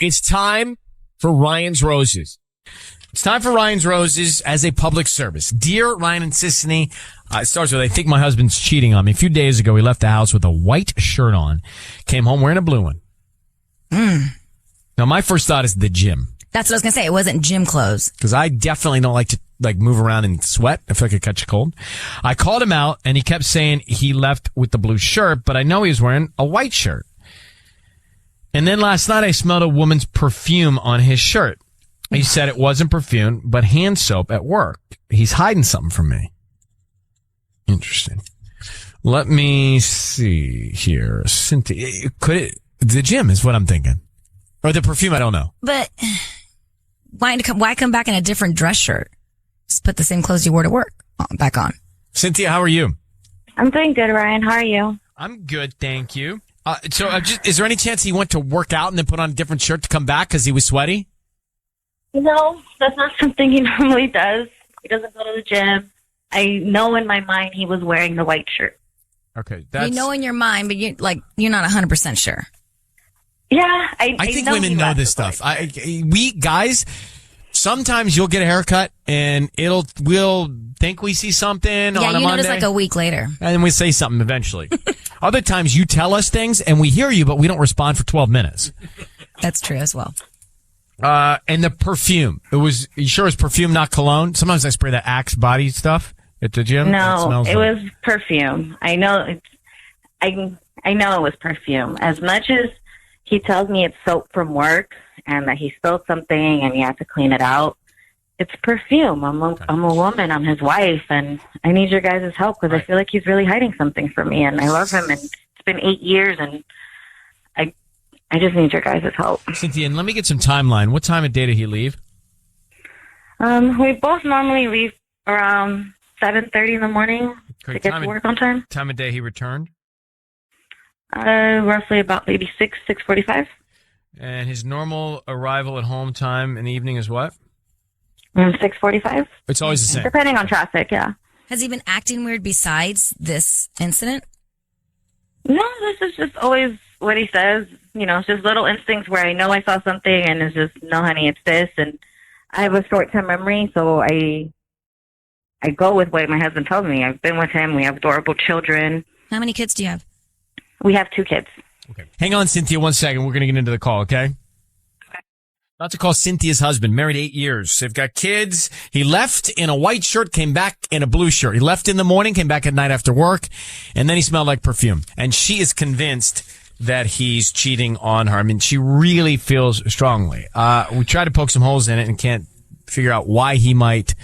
It's time for Ryan's Roses. It's time for Ryan's Roses as a public service. Dear Ryan and Sissany, it starts with, I think my husband's cheating on me. A few days ago, he left the house with a white shirt on, came home wearing a blue one. Now, my first thought is the gym. That's what I was going to say. It wasn't gym clothes. Because I definitely don't like to move around and sweat. I feel like I catch a cold. I called him out, and he kept saying he left with the blue shirt, but I know he was wearing a white shirt. And then last night I smelled a woman's perfume on his shirt. He said it wasn't perfume, but hand soap at work. He's hiding something from me. Interesting. Let me see here. Cynthia, the gym is what I'm thinking. Or the perfume, I don't know. But why come back in a different dress shirt? Just put the same clothes you wore to work back on. Cynthia, how are you? I'm doing good, Ryan. How are you? I'm good, thank you. Is there any chance he went to work out and then put on a different shirt to come back because he was sweaty? No, that's not something he normally does. He doesn't go to the gym. I know in my mind he was wearing the white shirt. Okay, You know in your mind, but you're not 100% sure. Yeah, I think women know this stuff. We guys, sometimes you'll get a haircut and we'll think we see something on a Monday. Yeah, you notice like a week later. And then we say something eventually. Other times you tell us things and we hear you, but we don't respond for 12 minutes. That's true as well. And the perfume. You sure it was perfume, not cologne? Sometimes I spray that Axe body stuff at the gym. No, it was perfume. I know I know it was perfume. As much as he tells me it's soap from work and that he spilled something and he had to clean it out, it's perfume. I'm a woman. I'm his wife, and I need your guys' help because I feel like he's really hiding something from me, and I love him, and it's been 8 years, and I just need your guys' help. Cynthia, and let me get some timeline. What time of day did he leave? We both normally leave around 7:30 in the morning to get to work on time. Time of day he returned? Roughly about maybe 6:45. And his normal arrival at home time in the evening is what? 6:45. It's always the same. Depending on traffic, yeah. Has he been acting weird besides this incident? No, this is just always what he says. You know, it's just little instincts where I know I saw something and it's just, no, honey, it's this. And I have a short-term memory, so I go with what my husband tells me. I've been with him. We have adorable children. How many kids do you have? We have 2 kids. Okay. Hang on, Cynthia, 1 second. We're going to get into the call, okay? About to call Cynthia's husband, married 8 years. They've got kids. He left in a white shirt, came back in a blue shirt. He left in the morning, came back at night after work, and then he smelled like perfume. And she is convinced that he's cheating on her. I mean, she really feels strongly. We tried to poke some holes in it and can't figure out why he might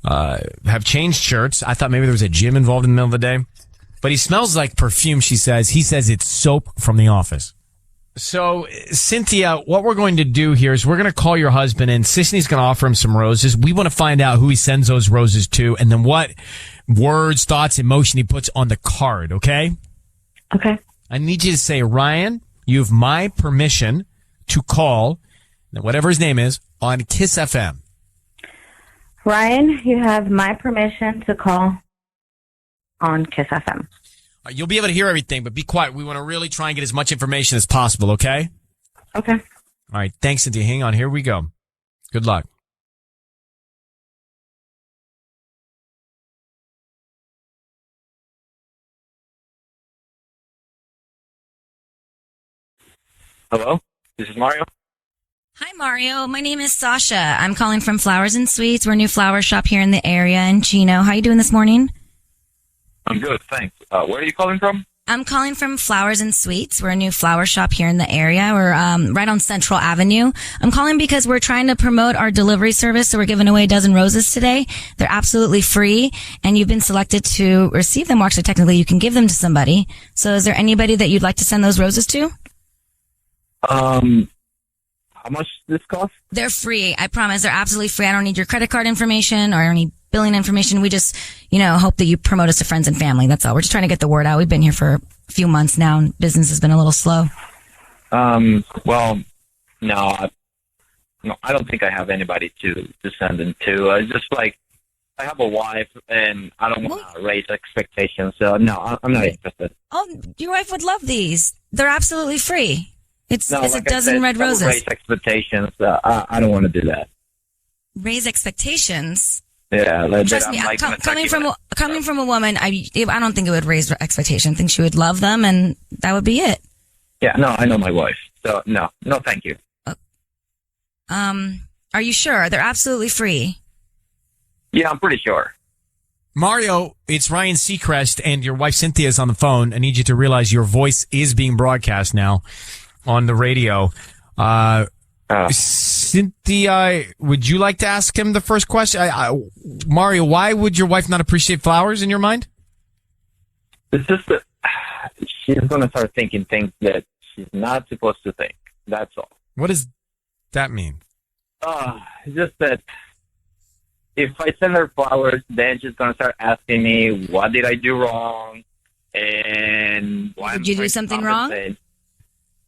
have changed shirts. I thought maybe there was a gym involved in the middle of the day. But he smells like perfume, she says. He says it's soap from the office. So, Cynthia, what we're going to do here is we're going to call your husband, and Sisney's going to offer him some roses. We want to find out who he sends those roses to, and then what words, thoughts, emotion he puts on the card, okay? Okay. I need you to say, Ryan, you have my permission to call, whatever his name is, on KIIS-FM. Ryan, you have my permission to call on KIIS-FM. You'll be able to hear everything, but be quiet. We want to really try and get as much information as possible, okay? Okay. All right. Thanks, Cynthia. Hang on. Here we go. Good luck. Hello? This is Mario. Hi, Mario. My name is Sasha. I'm calling from Flowers and Sweets. We're a new flower shop here in the area in Chino. How you doing this morning? I'm good, thanks. Where are you calling from? I'm calling from Flowers and Sweets. We're a new flower shop here in the area. We're right on Central Avenue. I'm calling because we're trying to promote our delivery service, so we're giving away a dozen roses today. They're absolutely free, and you've been selected to receive them. Or actually, technically, you can give them to somebody. So is there anybody that you'd like to send those roses to? How much does this cost? They're free. I promise. They're absolutely free. I don't need your credit card information or any billing information. We just, hope that you promote us to friends and family. That's all. We're just trying to get the word out. We've been here for a few months now, and business has been a little slow. Well, no, I don't think I have anybody to send them to. It's just like, I have a wife, and I don't want to raise expectations, so no, I'm not interested. Oh, your wife would love these. They're absolutely free. It's like a dozen red roses. Raise expectations. I don't want to do that. Raise expectations. Yeah, trust me. Coming from a woman, I don't think it would raise expectations. I think she would love them, and that would be it. Yeah, no, I know my wife, so no, thank you. Are you sure? They're absolutely free. Yeah, I'm pretty sure. Mario, it's Ryan Seacrest, and your wife Cynthia is on the phone. I need you to realize your voice is being broadcast now on the radio. Cynthia, would you like to ask him the first question? Mario, why would your wife not appreciate flowers in your mind? It's just that she's going to start thinking things that she's not supposed to think. That's all. What does that mean? It's just that if I send her flowers, then she's going to start asking me, what did I do wrong? And why did you do something wrong?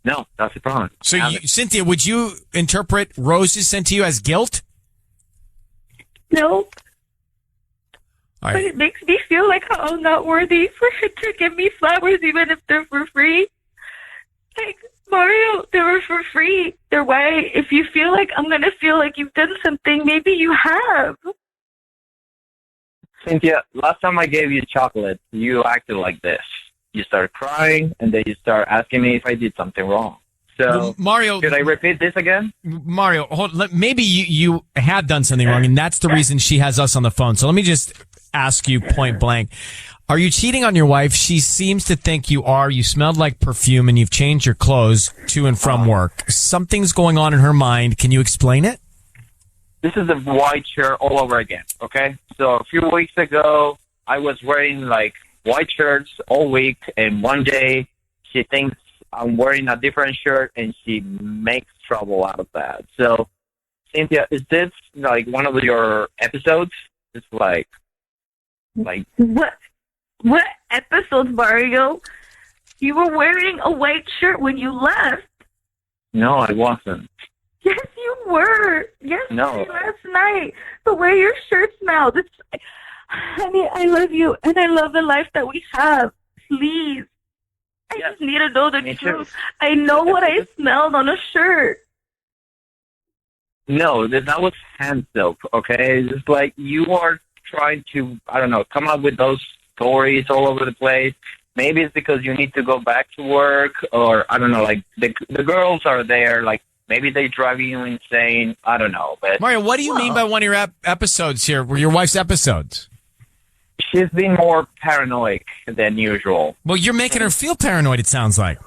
No, that's the problem. So, Cynthia, would you interpret roses sent to you as guilt? No. Right. But it makes me feel like I'm not worthy for her to give me flowers, even if they're for free. Like, Mario, they were for free. They're why, if you feel like I'm going to feel like you've done something, maybe you have. Cynthia, last time I gave you chocolate, you acted like this. You start crying, and then you start asking me if I did something wrong. So, Mario, should I repeat this again? Mario, maybe you had done something wrong, and that's the reason she has us on the phone. So let me just ask you point blank. Are you cheating on your wife? She seems to think you are. You smelled like perfume, and you've changed your clothes to and from work. Something's going on in her mind. Can you explain it? This is the white shirt all over again, okay? So a few weeks ago, I was wearing, white shirts all week, and one day she thinks I'm wearing a different shirt, and she makes trouble out of that. So, Cynthia, is this one of your episodes? It's like what episodes, Mario? You were wearing a white shirt when you left. No, I wasn't. Yes, you were. Yes, no. Last night, the way your shirt smelled. Honey, I love you, and I love the life that we have. Please. I just need to know the truth. Too. I know what I smelled on a shirt. No, that was hand soap, okay? It's like you are trying to, come up with those stories all over the place. Maybe it's because you need to go back to work, or, the girls are there, Maybe they drive you insane. I don't know. But Mario, what do you mean by one of your episodes here? Were your wife's episodes? she's been more paranoid than usual. Well, you're making her feel paranoid, it sounds like.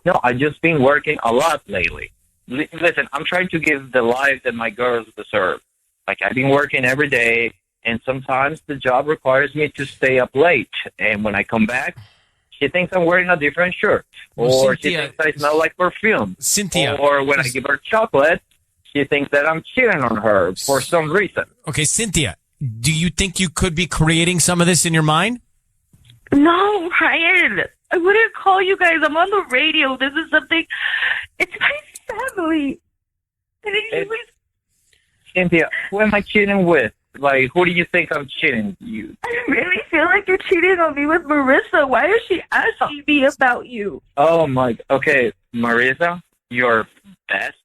No, I've just been working a lot lately. Listen, I'm trying to give the life that my girls deserve. Like, I've been working every day, and sometimes the job requires me to stay up late. And when I come back, she thinks I'm wearing a different shirt. Or she thinks I smell like perfume. Cynthia. Or when I give her chocolate, she thinks that I'm cheating on her for some reason. Okay, Cynthia, do you think you could be creating some of this in your mind? No, Ryan. I wouldn't call you guys. I'm on the radio. This is something. It's my family. Cynthia, who am I cheating with? Like, who do you think I'm cheating? You? I really feel like you're cheating on me with Marissa. Why is she asking me about you? Oh, my. Okay, Marissa, your best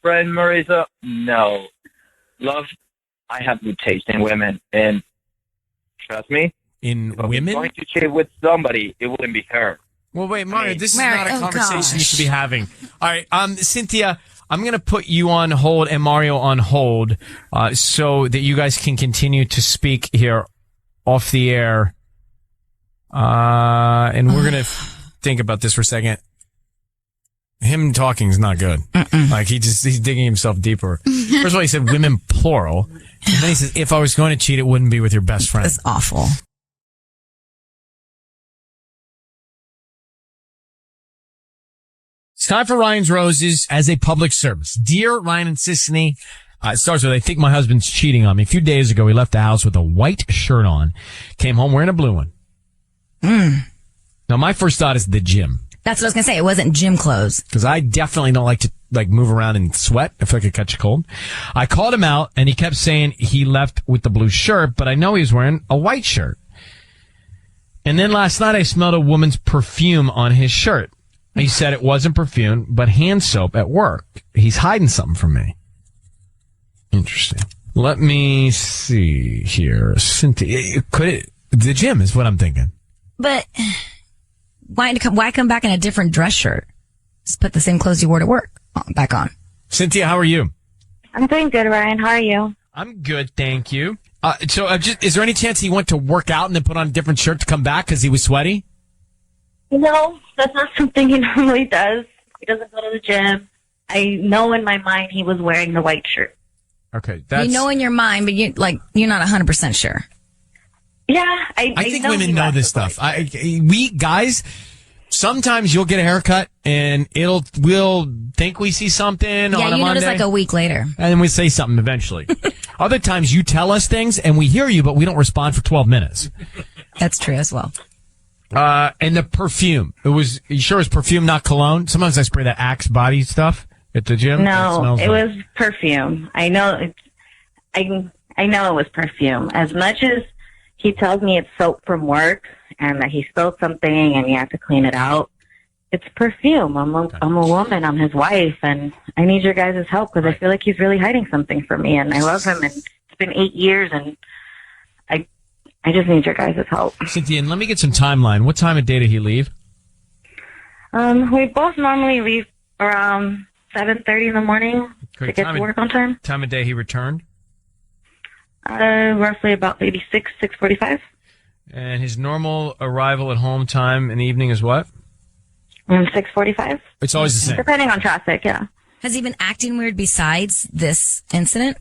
friend, Marissa? No. Love, I have good taste in women, and trust me, in if women? I'm going to cheat with somebody, it wouldn't be her. Well, wait, Mario, this is not a conversation you should be having. All right, Cynthia, I'm going to put you on hold and Mario on hold so that you guys can continue to speak here off the air. And we're going to think about this for a second. Him talking is not good. Like, he's digging himself deeper. First of all, he said women plural. And then he says, if I was going to cheat, it wouldn't be with your best friend. That's awful. It's time for Ryan's Roses as a public service. Dear Ryan and Sisney, it starts with, I think my husband's cheating on me. A few days ago, he left the house with a white shirt on, came home wearing a blue one. Now, my first thought is the gym. That's what I was going to say. It wasn't gym clothes. Because I definitely don't like to move around and sweat if I could catch a cold. I called him out, and he kept saying he left with the blue shirt, but I know he was wearing a white shirt. And then last night, I smelled a woman's perfume on his shirt. He said it wasn't perfume, but hand soap at work. He's hiding something from me. Interesting. Let me see here. Cynthia, the gym is what I'm thinking. But why come back in a different dress shirt? Just put the same clothes you wore to work back on. Cynthia, how are you? I'm doing good, Ryan. How are you? I'm good, thank you. Is there any chance he went to work out and then put on a different shirt to come back because he was sweaty? No, that's not something he normally does. He doesn't go to the gym. I know in my mind he was wearing the white shirt. Okay, you know in your mind, but you're not 100% sure. Yeah, I think women know this stuff. We guys, sometimes you'll get a haircut and we'll think we see something on a Monday. Yeah, you notice like a week later. And then we say something eventually. Other times you tell us things and we hear you, but we don't respond for 12 minutes. That's true as well. And the perfume. You sure it was perfume, not cologne? Sometimes I spray that Axe body stuff at the gym. No, it was perfume. I know I know it was perfume. As much as he tells me it's soap from work and that he spilled something and he had to clean it out, it's perfume. I'm a woman. I'm his wife, and I need your guys' help because I feel like he's really hiding something from me, and I love him, and it's been 8 years, and I just need your guys' help. Cynthia, and let me get some timeline. What time of day did he leave? We both normally leave around 7:30 in the morning to get to work on time. Time of day he returned? Roughly about maybe 6:45. And his normal arrival at home time in the evening is what? 6:45. It's always the same. Depending on traffic, yeah. Has he been acting weird besides this incident?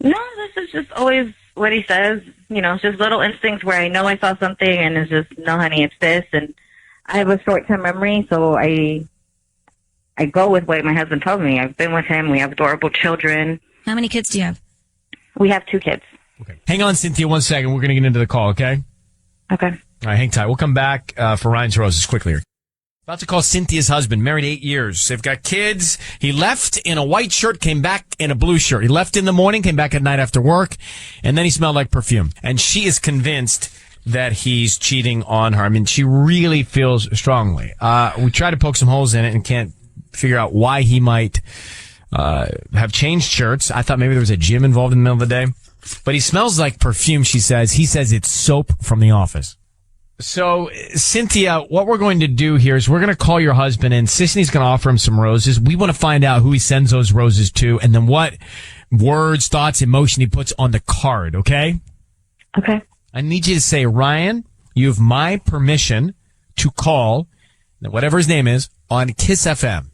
No, this is just always what he says. You know, it's just little instincts where I know I saw something and it's just, no, honey, it's this. And I have a short-term memory, so I go with what my husband told me. I've been with him. We have adorable children. How many kids do you have? We have 2 kids. Okay. Hang on, Cynthia, 1 second. We're going to get into the call, okay? Okay. All right, hang tight. We'll come back for Ryan's Roses quickly here. About to call Cynthia's husband, married 8 years. They've got kids. He left in a white shirt, came back in a blue shirt. He left in the morning, came back at night after work, and then he smelled like perfume. And she is convinced that he's cheating on her. I mean, she really feels strongly. We tried to poke some holes in it and can't figure out why he might have changed shirts. I thought maybe there was a gym involved in the middle of the day. But he smells like perfume, she says. He says it's soap from the office. So, Cynthia, what we're going to do here is we're going to call your husband, and Sisney's going to offer him some roses. We want to find out who he sends those roses to, and then what words, thoughts, emotion he puts on the card, okay? Okay. I need you to say, Ryan, you have my permission to call, whatever his name is, on KIIS-FM.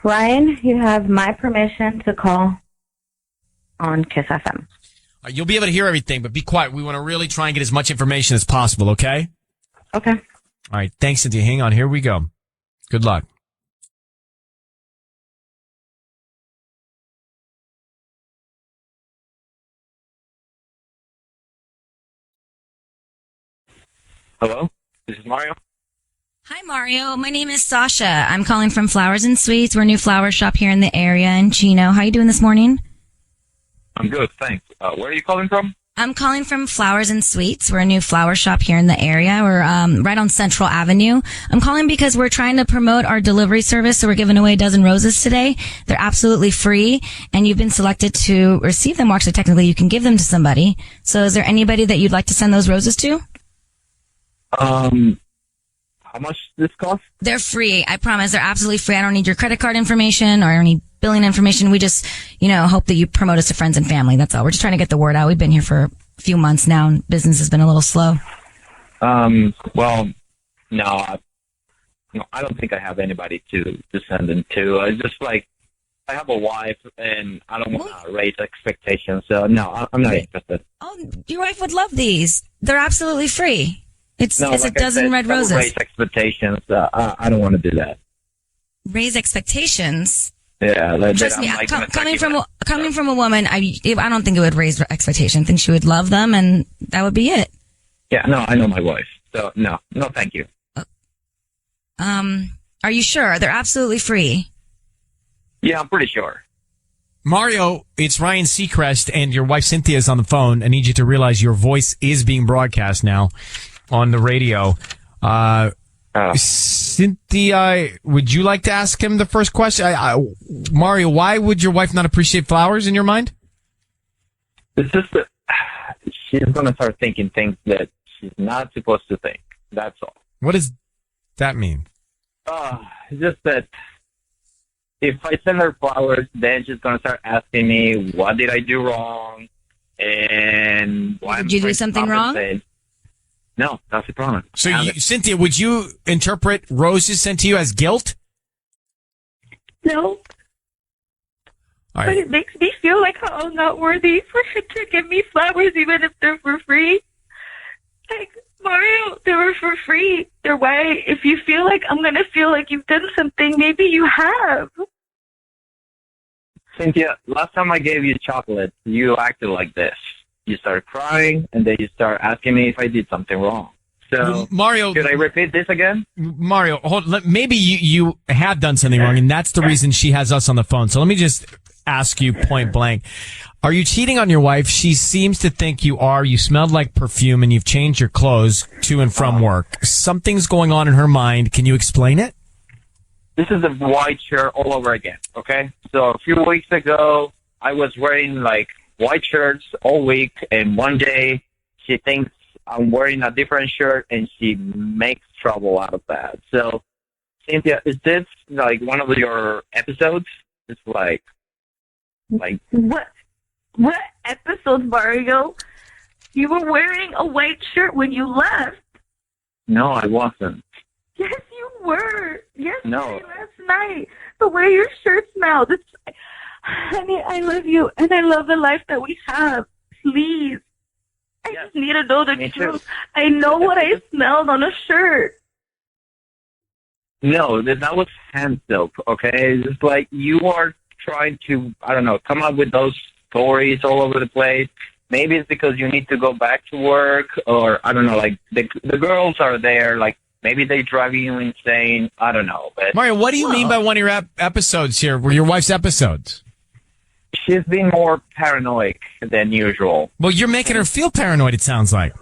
Ryan, you have my permission to call on KIIS-FM. You'll be able to hear everything, but be quiet. We want to really try and get as much information as possible, okay? Okay. All right. Thanks, Cynthia. Hang on. Here we go. Good luck. Hello? This is Mario. Hi, Mario. My name is Sasha. I'm calling from Flowers and Sweets. We're a new flower shop here in the area in Chino. How are you doing this morning? I'm good, thanks. Where are you calling from? I'm calling from Flowers and Sweets. We're a new flower shop here in the area. We're right on Central Avenue. I'm calling because we're trying to promote our delivery service, so we're giving away a dozen roses today. They're absolutely free, and you've been selected to receive them. Well, actually, technically, you can give them to somebody. So is there anybody that you'd like to send those roses to? How much does this cost? They're free. I promise. They're absolutely free. I don't need your credit card information or any billing information. We just, hope that you promote us to friends and family. That's all. We're just trying to get the word out. We've been here for a few months now, and business has been a little slow. Well, no, I don't think I have anybody to send them to. I just I have a wife, and I don't want to raise expectations. So no, I'm not interested. Oh, your wife would love these. They're absolutely free. It's a dozen red roses. Raise expectations. I don't want to do that. Raise expectations. Yeah, trust me. Coming from a woman, I don't think it would raise expectations. I think she would love them, and that would be it. Yeah, no, I know my wife, so no, thank you. Are you sure? They're absolutely free. Yeah, I'm pretty sure. Mario, it's Ryan Seacrest, and your wife Cynthia is on the phone. I need you to realize your voice is being broadcast now on the radio. Cynthia, would you like to ask him the first question? Mario, why would your wife not appreciate flowers in your mind? It's just that she's going to start thinking things that she's not supposed to think. That's all. What does that mean? It's just that if I send her flowers, then she's going to start asking me, what did I do wrong? And why did you do something wrong? No, that's the problem. So, Cynthia, would you interpret roses sent to you as guilt? No. All right. But it makes me feel like I'm not worthy for her to give me flowers, even if they're for free. Like, Mario, they were for free. They're why, if you feel like I'm going to feel like you've done something, maybe you have. Cynthia, last time I gave you chocolate, you acted like this. You start crying, and then you start asking me if I did something wrong. So, Mario, should I repeat this again? Mario, maybe you have done something wrong, and that's the reason she has us on the phone. So let me just ask you point blank. Are you cheating on your wife? She seems to think you are. You smelled like perfume, and you've changed your clothes to and from work. Something's going on in her mind. Can you explain it? This is a white shirt all over again, okay? So a few weeks ago, I was wearing white shirts all week, and one day she thinks I'm wearing a different shirt, and she makes trouble out of that. So, Cynthia, is this one of your episodes? It's like what episode, Mario? You were wearing a white shirt when you left. No, I wasn't. Yes, you were. Yes, no. Last night, the way your shirt smelled. Honey, I love you, and I love the life that we have. Please. I just need to know the truth. I know what I smelled on a shirt. No, that was hand soap, okay? It's just you are trying to, I don't know, come up with those stories all over the place. Maybe it's because you need to go back to work, or, I don't know, the girls are there, maybe they drive you insane. I don't know. But Mario, what do you mean by one of your episodes here, were your wife's episodes? She's been more paranoid than usual. Well, you're making her feel paranoid, it sounds like.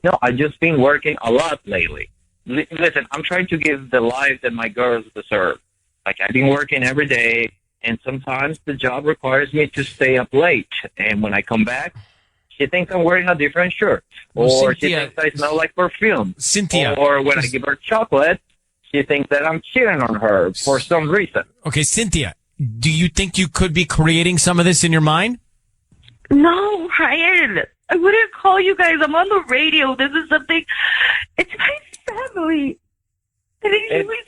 No, I've just been working a lot lately. Listen, I'm trying to give the life that my girls deserve. I've been working every day, and sometimes the job requires me to stay up late. And when I come back, She thinks I'm wearing a different shirt. Well, Or Cynthia- she thinks I smell like perfume. Cynthia. Or when I give her chocolate, she thinks that I'm cheating on her for some reason. Okay, Cynthia, do you think you could be creating some of this in your mind? No, Ryan. I wouldn't call you guys. I'm on the radio. This is something. It's my family. And it always.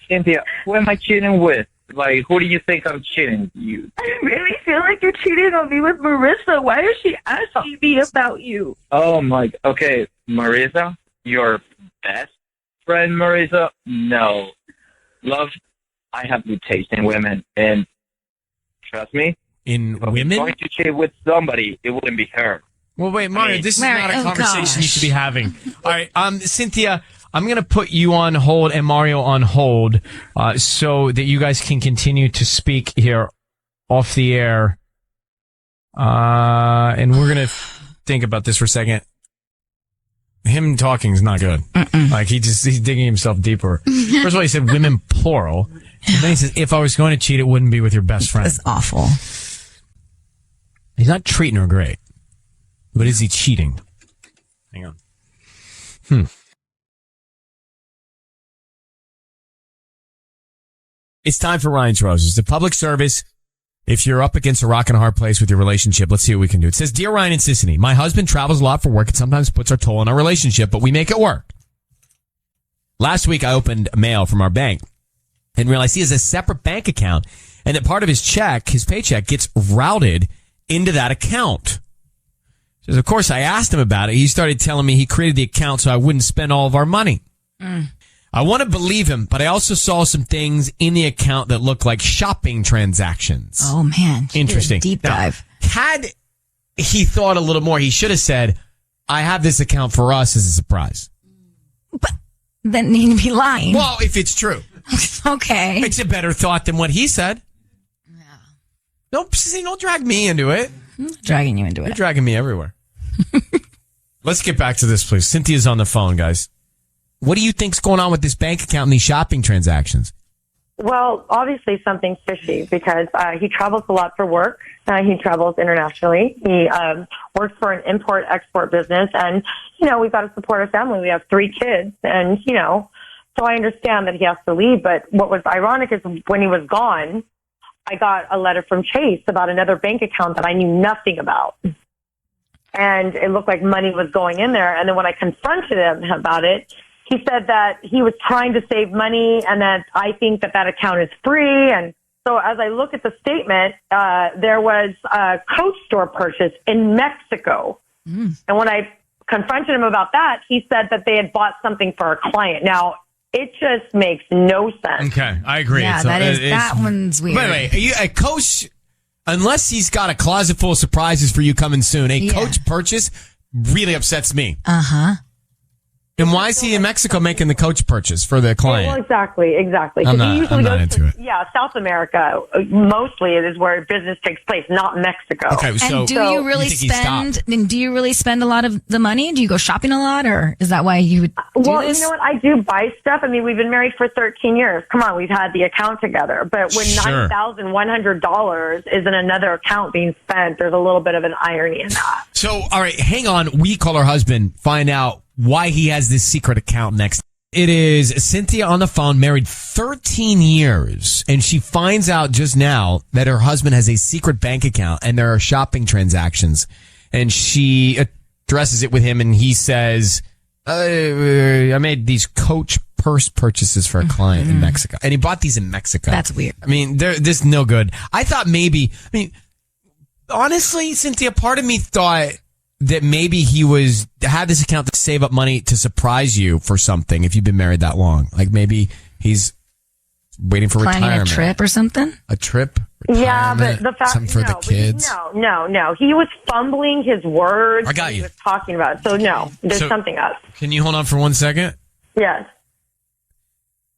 Cynthia, who am I cheating with? Like, who do you think I'm cheating? You? I really feel like you're cheating on me with Marissa. Why is she asking me about you? Oh my. Okay, Marissa, your best friend, Marissa. No, love. I have good taste in women, and trust me. In if women? I'm going to cheat with somebody, it wouldn't be her. Well, wait, Mario, this is not a conversation you gosh. should be having. All right, Cynthia, I'm going to put you on hold and Mario on hold so that you guys can continue to speak here off the air. And we're going to think about this for a second. Him talking is not good. Like, he's digging himself deeper. First of all, he said women plural. And then he says, if I was going to cheat, it wouldn't be with your best friend. That's awful. He's not treating her great. But is he cheating? Hang on. It's time for Ryan's Roses. The public service. If you're up against a rock and a hard place with your relationship, let's see what we can do. It says, Dear Ryan and Sissany, my husband travels a lot for work and sometimes puts our toll on our relationship, but we make it work. Last week, I opened mail from our bank and realized he has a separate bank account and that part of his check, his paycheck, gets routed into that account. So, of course, I asked him about it. He started telling me he created the account so I wouldn't spend all of our money. I want to believe him, but I also saw some things in the account that look like shopping transactions. Oh, man. Interesting. Deep dive. Now, had he thought a little more, he should have said, I have this account for us as a surprise. Then he'd be lying. Well, if it's true. Okay. It's a better thought than what he said. Don't drag me into it. I'm not dragging you into You're it. dragging me everywhere. Let's get back to this, please. Cynthia's on the phone, guys. What do you think's going on with this bank account and these shopping transactions? Well, obviously something fishy because he travels a lot for work. He travels internationally. He works for an import-export business. And, we've got to support our family. We have 3 kids. And, so I understand that he has to leave. But what was ironic is when he was gone, I got a letter from Chase about another bank account that I knew nothing about. And it looked like money was going in there. And then when I confronted him about it, he said that he was trying to save money and that I think that account is free. And so as I look at the statement, there was a Coach store purchase in Mexico. And when I confronted him about that, he said that they had bought something for a client. Now, it just makes no sense. Okay, I agree. Yeah, that one's weird. Wait. Are you a Coach, unless he's got a closet full of surprises for you coming soon, Coach purchase really upsets me. Uh-huh. And why is he in Mexico making the Coach purchase for the client? Well, exactly. I'm 'Cause not- he usually I'm not goes into to, South America. Mostly it is where business takes place, not Mexico. Okay, so And do you really spend a lot of the money? Do you go shopping a lot, or is that why you would do Well, this? you know what? I do buy stuff. I mean, we've been married for 13 years. Come on, we've had the account together. But when Sure. $9,100 is in another account being spent, there's a little bit of an irony in that. So, all right, hang on. We call her husband, find out why he has this secret account next. It is Cynthia on the phone, married 13 years, and she finds out just now that her husband has a secret bank account and there are shopping transactions. And she addresses it with him, and he says, I made these Coach purse purchases for a client in Mexico. And he bought these in Mexico. That's weird. I mean, this is no good. I thought honestly, Cynthia, part of me thought that maybe he had this account to save up money to surprise you for something if you've been married that long. Like maybe he's waiting for Planning retirement. a trip or something? A trip? Yeah, but retirement, the fact something for the kids. No. He was fumbling his words. I got when you. He was talking about it. So no, there's So- something else. Can you hold on for 1 second? Yes.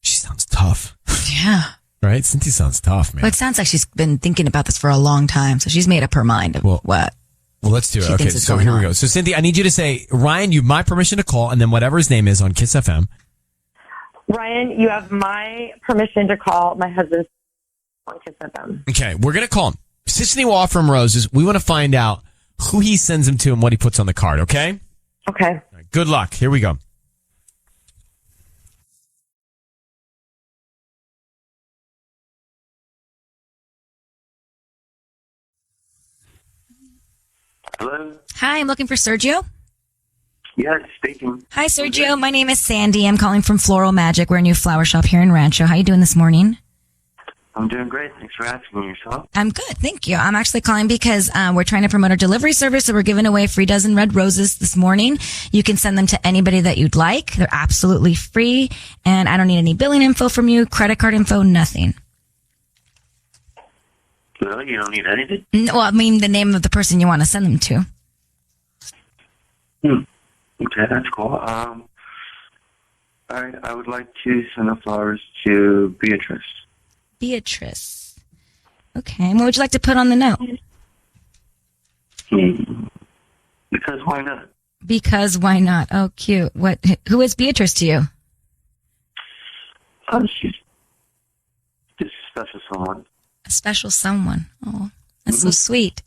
She sounds tough. Yeah. Right? Cynthia sounds tough, man. Well, it sounds like she's been thinking about this for a long time, so she's made up her mind of what. Well, let's do it. She Okay, thinks is so going here we on. go. So, Cynthia, I need you to say, Ryan, you have my permission to call, and then whatever his name is on KIIS-FM. Ryan, you have my permission to call my husband on KIIS-FM. Okay, we're going to call him. Sissany will offer him roses. We want to find out who he sends them to and what he puts on the card, okay? Okay. Good luck. Here we go. Hello? Hi, I'm looking for Sergio. Yes, speaking. Hi, Sergio. My name is Sandy. I'm calling from Floral Magic. We're a new flower shop here in Rancho. How you doing this morning? I'm doing great. Thanks for asking. Yourself? I'm good, thank you. I'm actually calling because we're trying to promote our delivery service, so we're giving away a free dozen red roses this morning. You can send them to anybody that you'd like. They're absolutely free, and I don't need any billing info from you, credit card info, nothing. Really? You don't need anything? Well, I mean the name of the person you want to send them to. Okay, that's cool. All right, I would like to send the flowers to Beatrice. Beatrice. Okay, and what would you like to put on the note? Because why not? Because why not? Oh, cute. Who is Beatrice to you? She's just a special someone. A special someone. Oh, that's so sweet.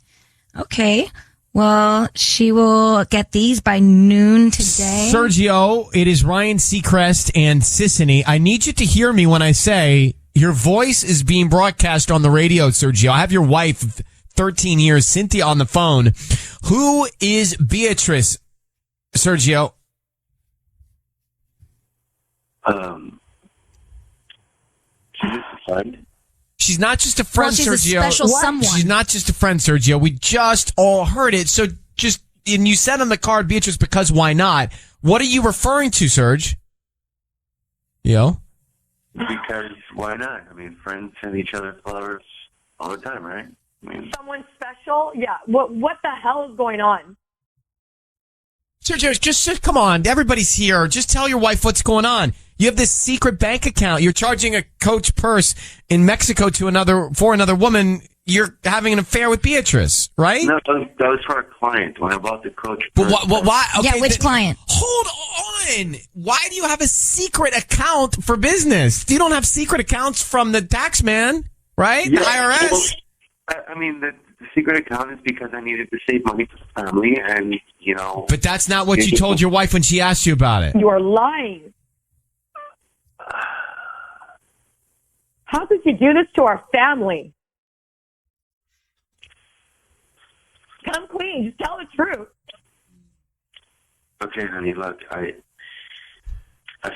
Okay. Well, she will get these by noon today. Sergio, it is Ryan Seacrest and Sissany. I need you to hear me when I say your voice is being broadcast on the radio, Sergio. I have your wife of 13 years, Cynthia, on the phone. Who is Beatrice, Sergio? She's just a friend. She's not just a friend, she's Sergio. a special someone. She's not just a friend, Sergio. We just all heard it. So and you said on the card, Beatrice, because why not? What are you referring to, Serge? Yo? Because why not? I mean, friends send each other flowers all the time, right? I mean, Someone special? Yeah. What the hell is going on? Sergio, just come on. Everybody's here. Just tell your wife what's going on. You have this secret bank account. You're charging a Coach purse in Mexico for another woman. You're having an affair with Beatrice, right? No, that was for a client when I bought the Coach purse. But why? Okay, yeah, which client? Hold on. Why do you have a secret account for business? You don't have secret accounts from the tax man, right? Yeah, the IRS. Well, I mean, the secret account is because I needed to save money for the family, and, you know. But that's not what you told your wife when she asked you about it. You are lying. How could you do this to our family? Come clean. Just tell the truth. Okay, honey, look, I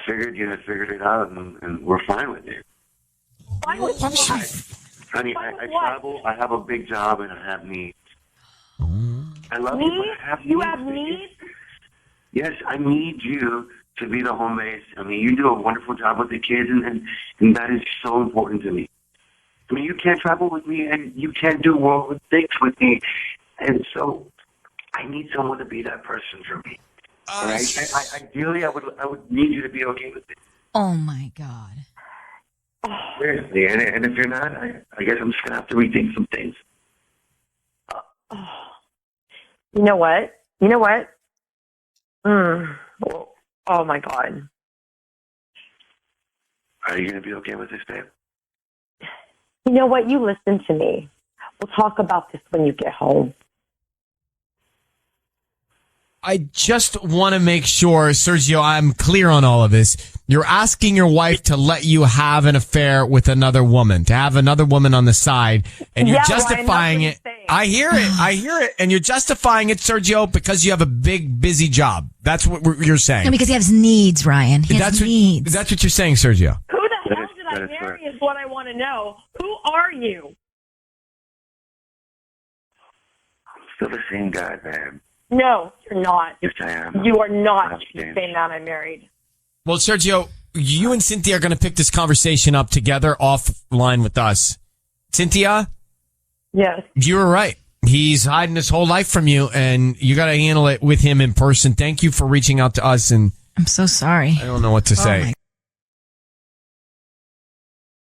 figured you had figured it out, and we're fine with it. Fine with what? Honey, I travel, I have a big job, and I have needs. I love you, but I have needs. You have needs? Yes, I need you to be the home base. I mean, you do a wonderful job with the kids, and that is so important to me. I mean, you can't travel with me, and you can't do world things with me, and so I need someone to be that person for me. All right? Ideally, I would need you to be okay with it. Oh my God. Seriously, and if you're not, I guess I'm just gonna have to rethink some things. You know what? Oh my God. Are you gonna be okay with this, babe? You know what? You listen to me. We'll talk about this when you get home. I just want to make sure, Sergio, I'm clear on all of this. You're asking your wife to let you have an affair with another woman, to have another woman on the side, and you're justifying it. I hear it. And you're justifying it, Sergio, because you have a big, busy job. That's what you're saying. No, because he has needs, Ryan. He has needs. That's what you're saying, Sergio. Who the hell did I marry is what I want to know. Who are you? I'm still the same guy, man. No, you're not. Yes, I am. You are not the same man I married. Well, Sergio, you and Cynthia are going to pick this conversation up together offline with us. Cynthia? Yes. You were right. He's hiding his whole life from you, and you got to handle it with him in person. Thank you for reaching out to us. And I'm so sorry. I don't know what to say.